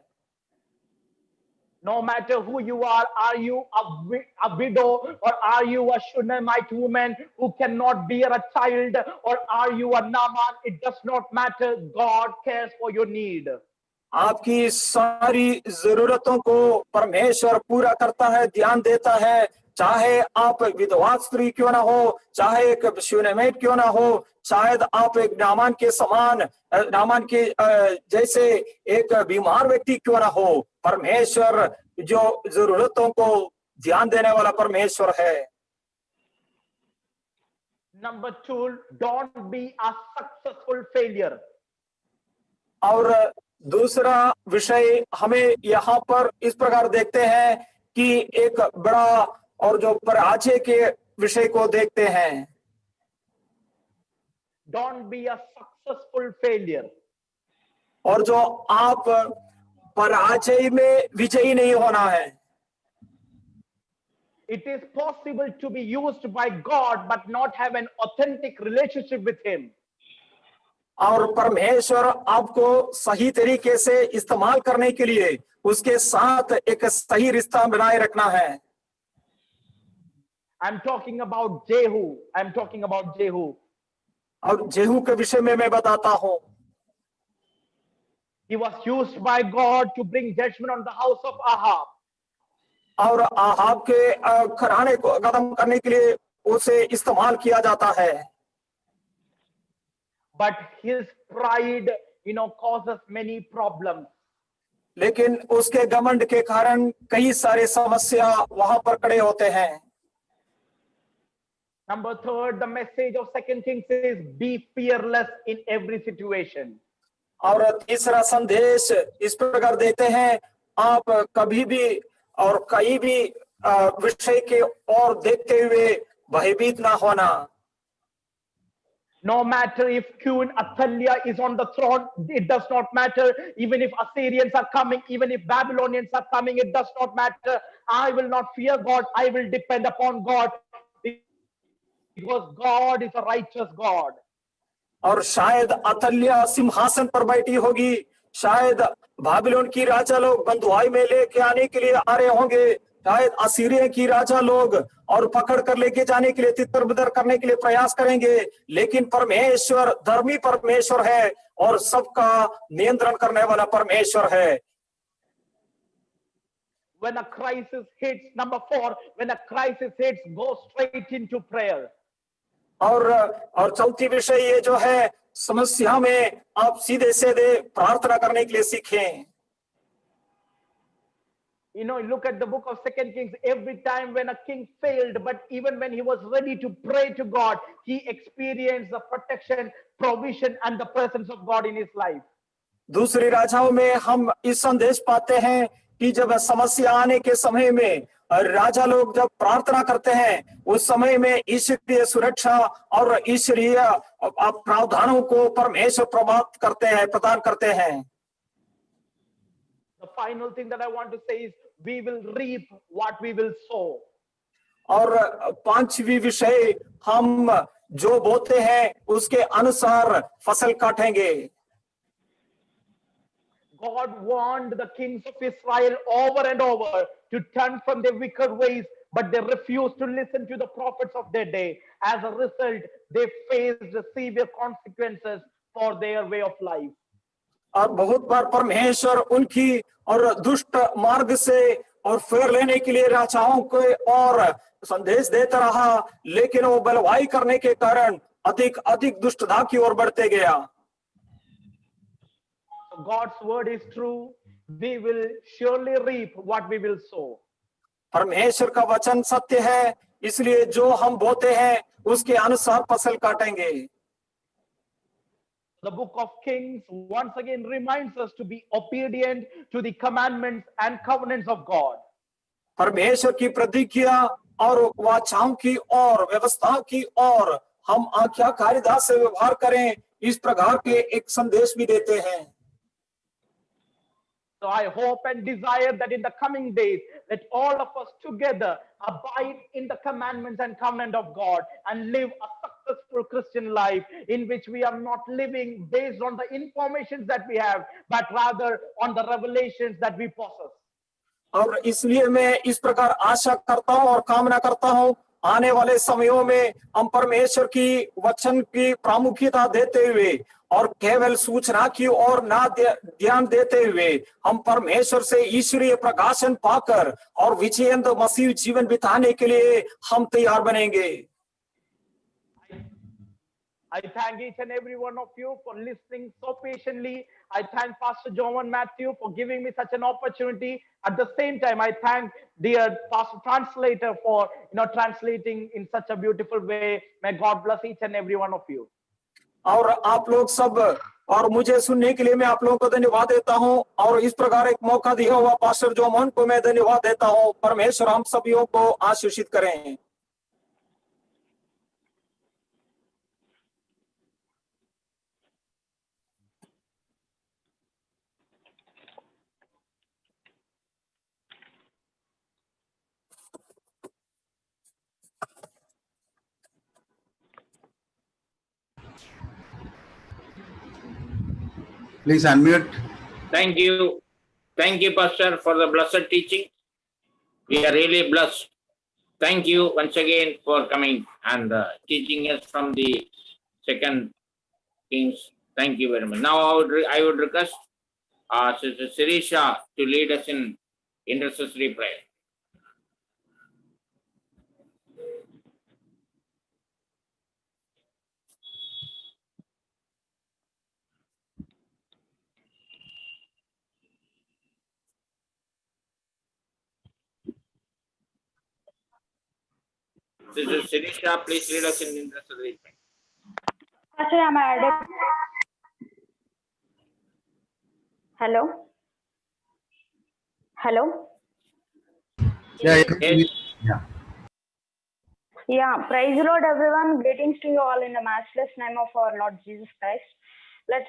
Speaker 3: No matter who you are you a widow, or are you a Shunammite woman who cannot bear a child, or are you a Naaman? It does not matter. God cares for your need.
Speaker 4: आपकी सारी जरूरतों को परमेश्वर पूरा करता है, ध्यान देता है। चाहे आप विधवा स्त्री क्यों ना हो, चाहे एक शूनेमाइट क्यों ना हो, शायद आप एक नामान के जैसे एक बीमार व्यक्ति क्यों ना हो, परमेश्वर जो जरूरतों को ध्यान देने वाला परमेश्वर है।
Speaker 3: Number 2, don't be a successful failure.
Speaker 4: और दूसरा विषय हमें यहाँ पर इस प्रकार देखते हैं कि एक बड़ा और जो पराजय के विषय को देखते हैं।
Speaker 3: Don't be a successful failure.
Speaker 4: और जो आप पराजय में विजयी नहीं होना है।
Speaker 3: It is possible to be used by God but not have an authentic relationship with Him.
Speaker 4: और परमेश्वर आपको सही तरीके से इस्तेमाल करने के लिए उसके साथ एक सही रिश्ता बनाए रखना है।
Speaker 3: I'm talking about Jehu. I'm talking about Jehu.
Speaker 4: और जेहू के विषय में मैं बताता हूँ।
Speaker 3: He was used by God to bring judgment on the house of Ahab.
Speaker 4: और आहाब के घराने को खत्म करने के लिए उसे इस्तेमाल किया जाता है।
Speaker 3: But his pride, causes many problems.
Speaker 4: लेकिन उसके घमंड के कारण कई सारे समस्या वहां पर खड़े होते हैं।
Speaker 3: Number 3, the message of 2 Kings is be fearless in every situation.
Speaker 4: और तीसरा संदेश इस प्रकार देते हैं, आप कभी भी और कहीं भी विषय के और देखते हुए भयभीत ना होना।
Speaker 3: No matter if Queen Athaliah is on the throne, it does not matter. Even if Assyrians are coming, even if Babylonians are coming, it does not matter. I will not fear God. I will depend upon God, because God is a righteous God.
Speaker 4: और शायद अतल्या सिंहासन पर बैठी होगी, शायद बाबिलोन की राजा लोग बंधुआई में लेके आने के लिए आ रहे होंगे, शायद असीरिया की राजा लोग और पकड़ कर लेके जाने के लिए तितर बितर करने के लिए प्रयास करेंगे, लेकिन परमेश्वर धर्मी परमेश्वर है और सबका नियंत्रण करने वाला परमेश्वर है।
Speaker 3: When a crisis hits, number 4, when a crisis hits, go straight into prayer.
Speaker 4: और चौथी विषय ये जो है, समस्या में आप सीधे सीधे प्रार्थना करने के लिए सीखें।
Speaker 3: You know, look at the book of Second Kings. Every time when a king failed, but even when he was ready to pray to God, he experienced the protection, provision, and the presence of God in his life.
Speaker 4: दूसरी राजाओं में हम इस संदेश पाते हैं कि जब समस्या आने के समय में राजा लोग जब प्रार्थना करते हैं, उस समय में ईश्वरीय सुरक्षा और ईश्वरीय प्रावधानों को परमेश्वर प्रदान करते हैं।
Speaker 3: The final thing that I want to say is, we will reap what we will sow.
Speaker 4: और पांचवी विषय, हम जो बोते हैं उसके अनुसार फसल काटेंगे।
Speaker 3: God warned the kings of Israel over and over to turn from their wicked ways, but they refused to listen to the prophets of their day. As a result, they faced severe consequences for their way of life.
Speaker 4: और बहुत बार परमेश्वर उनकी और दुष्ट मार्ग से और फेर लेने के लिए राजाओं को और संदेश देता रहा, लेकिन वो बलवाई करने के कारण अधिक अधिक दुष्टता की ओर बढ़ते गया।
Speaker 3: God's word is true. We will surely reap what we will sow.
Speaker 4: परमेश्वर का वचन सत्य है, इसलिए जो हम बोते हैं उसके अनुसार फसल काटेंगे।
Speaker 3: The book of Kings once again reminds us to be obedient to the commandments and covenants of God.
Speaker 4: परमेश्वर की प्रतिज्ञा और वाचाओं की और व्यवस्था की और हम आज्ञाकारिता से व्यवहार करें, इस प्रकार के एक संदेश भी देते हैं।
Speaker 3: So I hope and desire that in the coming days, let all of us together abide in the commandments and covenant of God and live a successful Christian life in which we are not living based on the information that we have, but rather on the revelations that we possess.
Speaker 4: और इसलिए मैं इस प्रकार आशा करता हूं और कामना करता हूं, आने वाले समयों में हम परमेश्वर की वचन की प्रामुख्यता देते हुए और केवल सूचना की ओर ना ध्यान देते हुए हम परमेश्वर से ईश्वरीय प्रकाशन पाकर और विजयंत मसीह जीवन बिताने के लिए हम तैयार बनेंगे।
Speaker 3: I thank each and every one of you for listening so patiently. I thank Pastor John Matthew for giving me such an opportunity. At the same time, I thank dear Pastor Translator for translating in such a beautiful way. May God bless each and every one of you.
Speaker 4: और आप लोग सब और मुझे सुनने के लिए मैं आप लोगों को धन्यवाद देता हूं, और इस प्रकार एक मौका दिया हुआ पास्टर जोमन को मैं धन्यवाद देता हूं। परमेश्वर हम सभी को आशीषित करें।
Speaker 5: Please unmute.
Speaker 1: Thank you. Thank you, Pastor, for the blessed teaching. We are really blessed. Thank you once again for coming and teaching us from the Second Kings. Thank you very much. Now I would request Sister Sirisha to lead us in intercessory prayer. Sister Sirisha, please lead us in intercessory prayer.
Speaker 6: Pastor, am I audible? Hello? Hello?
Speaker 5: Yeah.
Speaker 6: Yeah, praise the Lord, everyone. Greetings to you all in the matchless name of our Lord Jesus Christ. Let's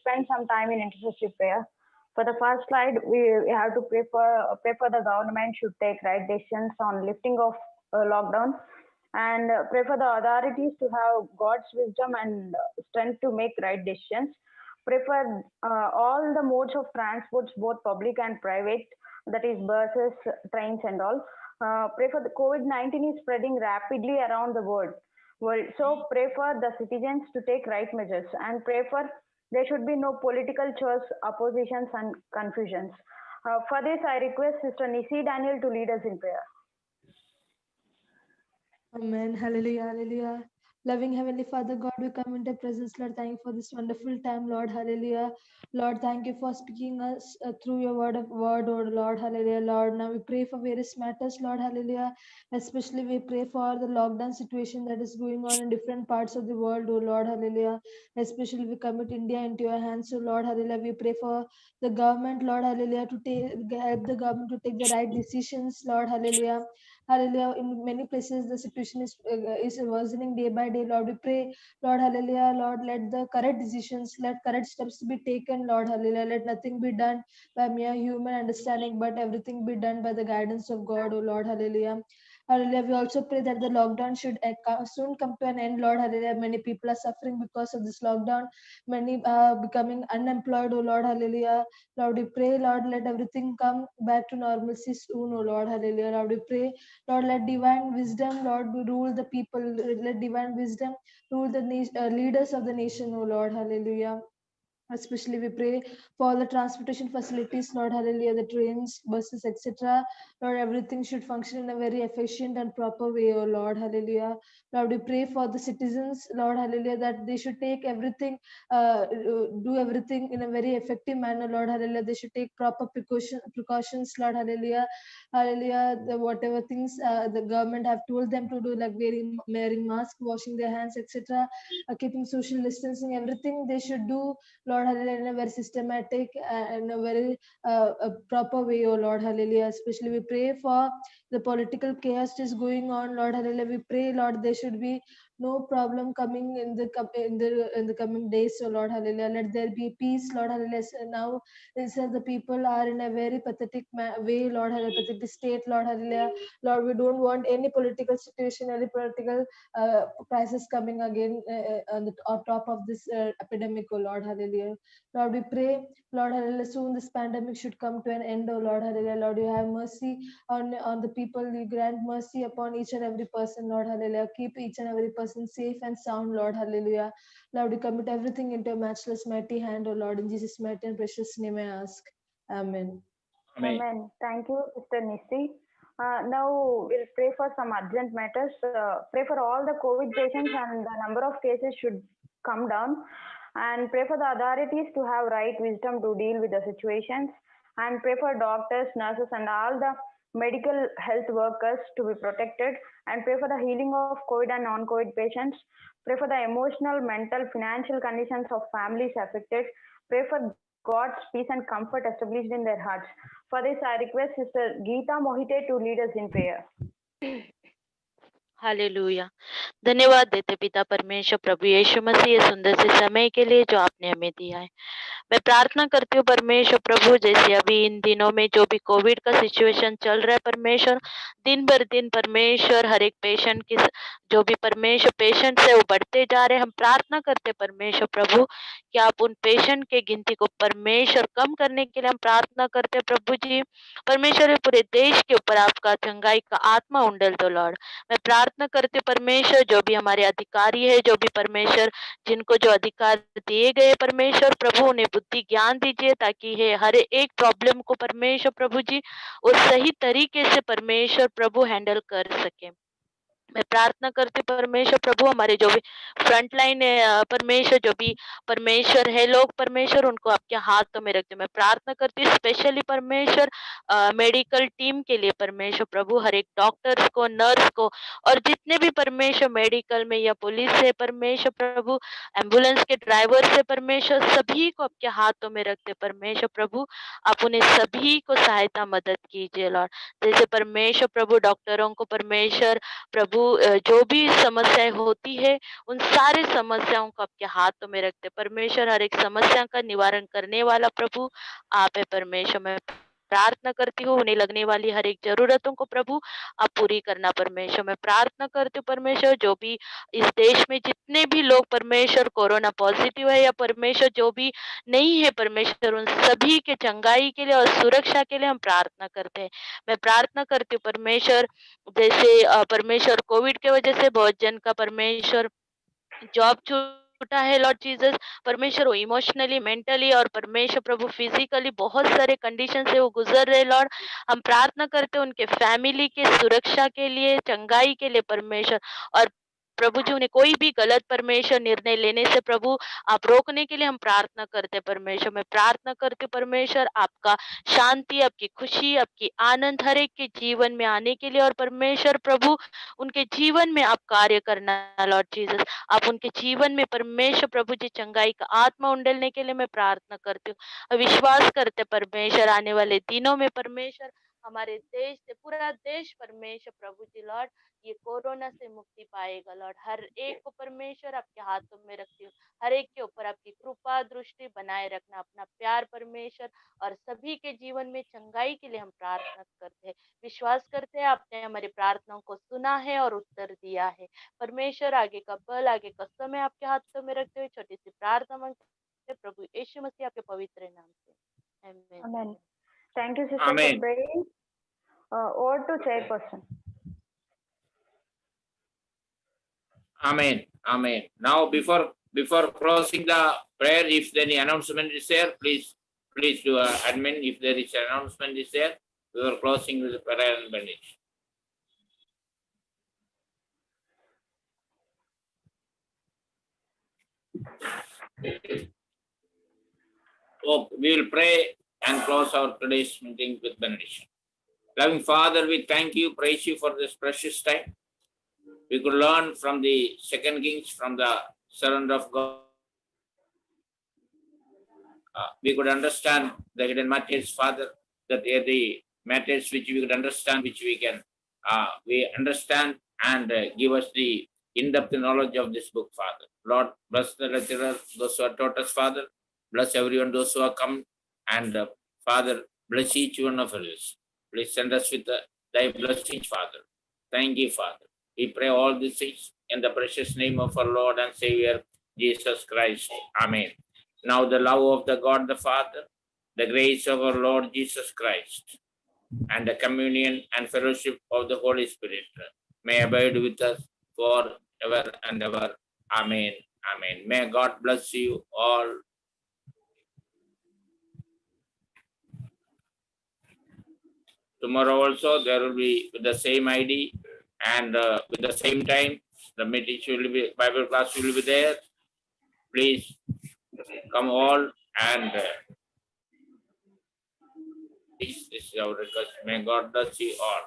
Speaker 6: spend some time in intercessory prayer. For the first slide, we have to pray for the government should take right decisions on lifting of lockdown and pray for the authorities to have God's wisdom and strength to make right decisions. Pray for all the modes of transports, both public and private, that is buses, trains, and all. Pray for the COVID-19 is spreading rapidly around the world. So pray for the citizens to take right measures and pray for there should be no political chores, oppositions, and confusions. For this, I request Sister Nisi Daniel to lead us in prayer.
Speaker 7: Amen. Hallelujah. Hallelujah. Loving Heavenly Father God, we come into your presence, Lord. Thank you for this wonderful time, Lord. Hallelujah. Lord, thank you for speaking us through your word, oh Lord. Hallelujah. Lord, now we pray for various matters, Lord. Hallelujah. Especially we pray for the lockdown situation that is going on in different parts of the world, oh Lord. Hallelujah. Especially we commit India into your hands, oh Lord. Hallelujah. We pray for the government, Lord. Hallelujah, to help the government to take the right decisions, Lord. Hallelujah. Hallelujah. In many places, the situation is worsening day by day. Lord, we pray, Lord, hallelujah. Lord, let the correct decisions, let correct steps be taken, Lord, hallelujah. Let nothing be done by mere human understanding, but everything be done by the guidance of God, oh Lord, hallelujah. Hallelujah. We also pray that the lockdown should soon come to an end, Lord, hallelujah. Many people are suffering because of this lockdown. Many are becoming unemployed, oh Lord, hallelujah. Lord, we pray, Lord, let everything come back to normalcy soon, oh Lord, hallelujah. Lord, we pray, Lord, let divine wisdom, Lord, rule the people. Let divine wisdom rule the leaders of the nation, oh Lord, hallelujah. Especially we pray for all the transportation facilities, Lord, hallelujah, the trains, buses, etc. Lord, everything should function in a very efficient and proper way, oh Lord, hallelujah. Lord, we pray for the citizens, Lord, hallelujah, that they should take everything, do everything in a very effective manner, Lord, hallelujah. They should take proper precautions, Lord, hallelujah. Hallelujah, whatever things the government have told them to do, like wearing mask, washing their hands, etc., keeping social distancing, everything they should do, Lord, hallelujah, in a very systematic and a very a proper way, oh Lord, hallelujah. Especially we pray for the political chaos is going on, Lord, hallelujah. We pray, Lord, there should be no problem coming in the coming days, so Lord, hallelujah. Let there be peace, Lord, hallelujah. So now, since the people are in a very pathetic way, Lord, hallelujah, pathetic state, Lord, hallelujah. Lord, we don't want any political situation, any political crisis coming again on top of this epidemic, oh Lord, hallelujah. Lord, we pray, Lord, hallelujah, soon this pandemic should come to an end, oh Lord, hallelujah. Lord, you have mercy on the people, you grant mercy upon each and every person, Lord, hallelujah. Keep each and every person safe and sound, Lord, hallelujah. Lord, we commit everything into a matchless mighty hand, oh Lord, in Jesus' mighty and precious name I ask. Amen.
Speaker 1: Amen.
Speaker 6: Amen. Thank you, Sister Nisi. Now we'll pray for some urgent matters. Pray for all the COVID patients and the number of cases should come down. And pray for the authorities to have right wisdom to deal with the situations. And pray for doctors, nurses, and all the medical health workers to be protected. And pray for the healing of COVID and non-COVID patients. Pray for the emotional, mental, financial conditions of families affected. Pray for God's peace and comfort established in their hearts. For this, I request Sister Geeta Mohite to lead us in prayer.
Speaker 8: Hallelujah. धन्यवाद देते पिता परमेश्वर प्रभु यीशु मसीह ये सुंदर से समय के लिए जो आपने हमें दिया है। मैं प्रार्थना करती हूँ परमेश्वर प्रभु, जैसे अभी इन दिनों में जो भी कोविड का सिचुएशन चल रहा है परमेश्वर, दिन भर दिन परमेश्वर हर एक पेशेंट की जो भी परमेश्वर पेशेंट है वो बढ़ते जा रहे हैं। हम प्रार्थना करते परमेश्वर प्रभु कि आप उन पेशेंट के गिनती को परमेश्वर कम करने के लिए हम प्रार्थना करते प्रभु जी। परमेश्वर पूरे देश के ऊपर आपका चंगाई का आत्मा उंडल दो लॉर्ड। मैं प्रार्थना करते परमेश्वर जो भी हमारे अधिकारी है, जो भी परमेश्वर जिनको जो अधिकार दिए गए परमेश्वर प्रभु, उन्हें बुद्धि ज्ञान दीजिए ताकि ये हर एक प्रॉब्लम को परमेश्वर प्रभु जी वो सही तरीके से परमेश्वर प्रभु हैंडल कर सके। मैं प्रार्थना करती परमेश्वर प्रभु हमारे जो भी फ्रंट लाइन है परमेश्वर, जो भी परमेश्वर है लोग परमेश्वर, उनको आपके हाथों में रखते। मैं प्रार्थना करती हूँ स्पेशली परमेश्वर मेडिकल टीम के लिए परमेश्वर प्रभु, हर एक डॉक्टर्स को, नर्स को और जितने भी परमेश्वर मेडिकल में या पुलिस है परमेश्वर प्रभु, एम्बुलेंस के ड्राइवर से परमेश्वर, सभी को आपके हाथों में रखते परमेश्वर प्रभु। आप उन्हें सभी को सहायता मदद कीजिए लॉर्ड। जैसे परमेश्वर प्रभु डॉक्टरों को परमेश्वर प्रभु जो भी समस्याएं होती है उन सारी समस्याओं को आपके हाथों में रखते परमेश्वर। हर एक समस्या का निवारण करने वाला प्रभु आप है परमेश्वर। मैं प्रार्थना करती हूँ उन्हें लगने वाली हर एक जरूरतों को प्रभु आप पूरी करना परमेश्वर। मैं प्रार्थना करती हूँ परमेश्वर, जो भी इस देश में जितने भी लोग परमेश्वर कोरोना पॉजिटिव है या परमेश्वर जो भी नहीं है परमेश्वर, उन सभी के चंगाई के लिए और सुरक्षा के लिए हम प्रार्थना करते हैं। मैं प्रार्थना करती हूँ परमेश्वर, जैसे परमेश्वर कोविड के वजह से बहुत जन का परमेश्वर जॉब छूटा है लॉर्ड जीसस, परमेश्वर वो इमोशनली, मेंटली और परमेश्वर प्रभु फिजिकली बहुत सारे कंडीशन से वो गुजर रहे लॉर्ड। हम प्रार्थना करते हैं उनके फैमिली के सुरक्षा के लिए, चंगाई के लिए परमेश्वर। और प्रभु जी उन्हें कोई भी गलत परमेश्वर निर्णय लेने से प्रभु आप रोकने के लिए हम प्रार्थना करते हैं परमेश्वर। मैं प्रार्थना करती हूँ परमेश्वर, आपका शांति, आपकी खुशी, आपकी आनंद हर एक के जीवन में आने के लिए और परमेश्वर प्रभु उनके जीवन में आप कार्य करना लॉर्ड जीसस। आप उनके जीवन में परमेश्वर प्रभु जी चंगाई का आत्मा उंडेलने के लिए मैं प्रार्थना करती हूँ और विश्वास करते परमेश्वर आने वाले दिनों में परमेश्वर हमारे देश से, पूरा देश परमेश्वर प्रभु जी लॉर्ड ये कोरोना से मुक्ति पाएगा लॉर्ड। हर एक को परमेश्वर आपके हाथों में रखती हूँ, हर एक के ऊपर आपकी कृपा दृष्टि बनाए रखना, अपना प्यार परमेश्वर और सभी के जीवन में चंगाई के लिए हम प्रार्थना करते हैं। विश्वास करते हैं आपने हमारी प्रार्थनाओं को सुना है और उत्तर दिया है परमेश्वर। आगे का बल, आगे का समय आपके हाथों में रखते हुए छोटी सी प्रार्थना मांगते हैं प्रभु यीशु मसीह आपके पवित्र नाम से, आमीन।
Speaker 6: Amen. Thank you, sister,
Speaker 1: Amen.
Speaker 6: for praying. Over to chairperson.
Speaker 1: Amen. Amen. Now, before closing the prayer, if any announcement is there, please do admin. If there is an announcement is there, we are closing with the prayer and benediction. So we will pray and close our today's meeting with benediction. Loving Father, we thank you, praise you for this precious time. We could learn from the Second Kings, from the servant of God. We could understand the hidden matters, Father, that they are the matters which we could understand, which we can we understand and give us the in-depth knowledge of this book, Father. Lord, bless the lecturers, those who are taught us, Father. Bless everyone, those who are come, and Father, bless each one of us. Please send us with thy blessings, Father. Thank you, Father. We pray all these things in the precious name of our Lord and Savior, Jesus Christ. Amen. Now the love of the God the Father, the grace of our Lord Jesus Christ, and the communion and fellowship of the Holy Spirit may abide with us forever and ever. Amen. Amen. May God bless you all. Tomorrow also there will be with the same ID and with the same time. The meeting will be, Bible class will be there. Please come all and this is our request. May God bless you all.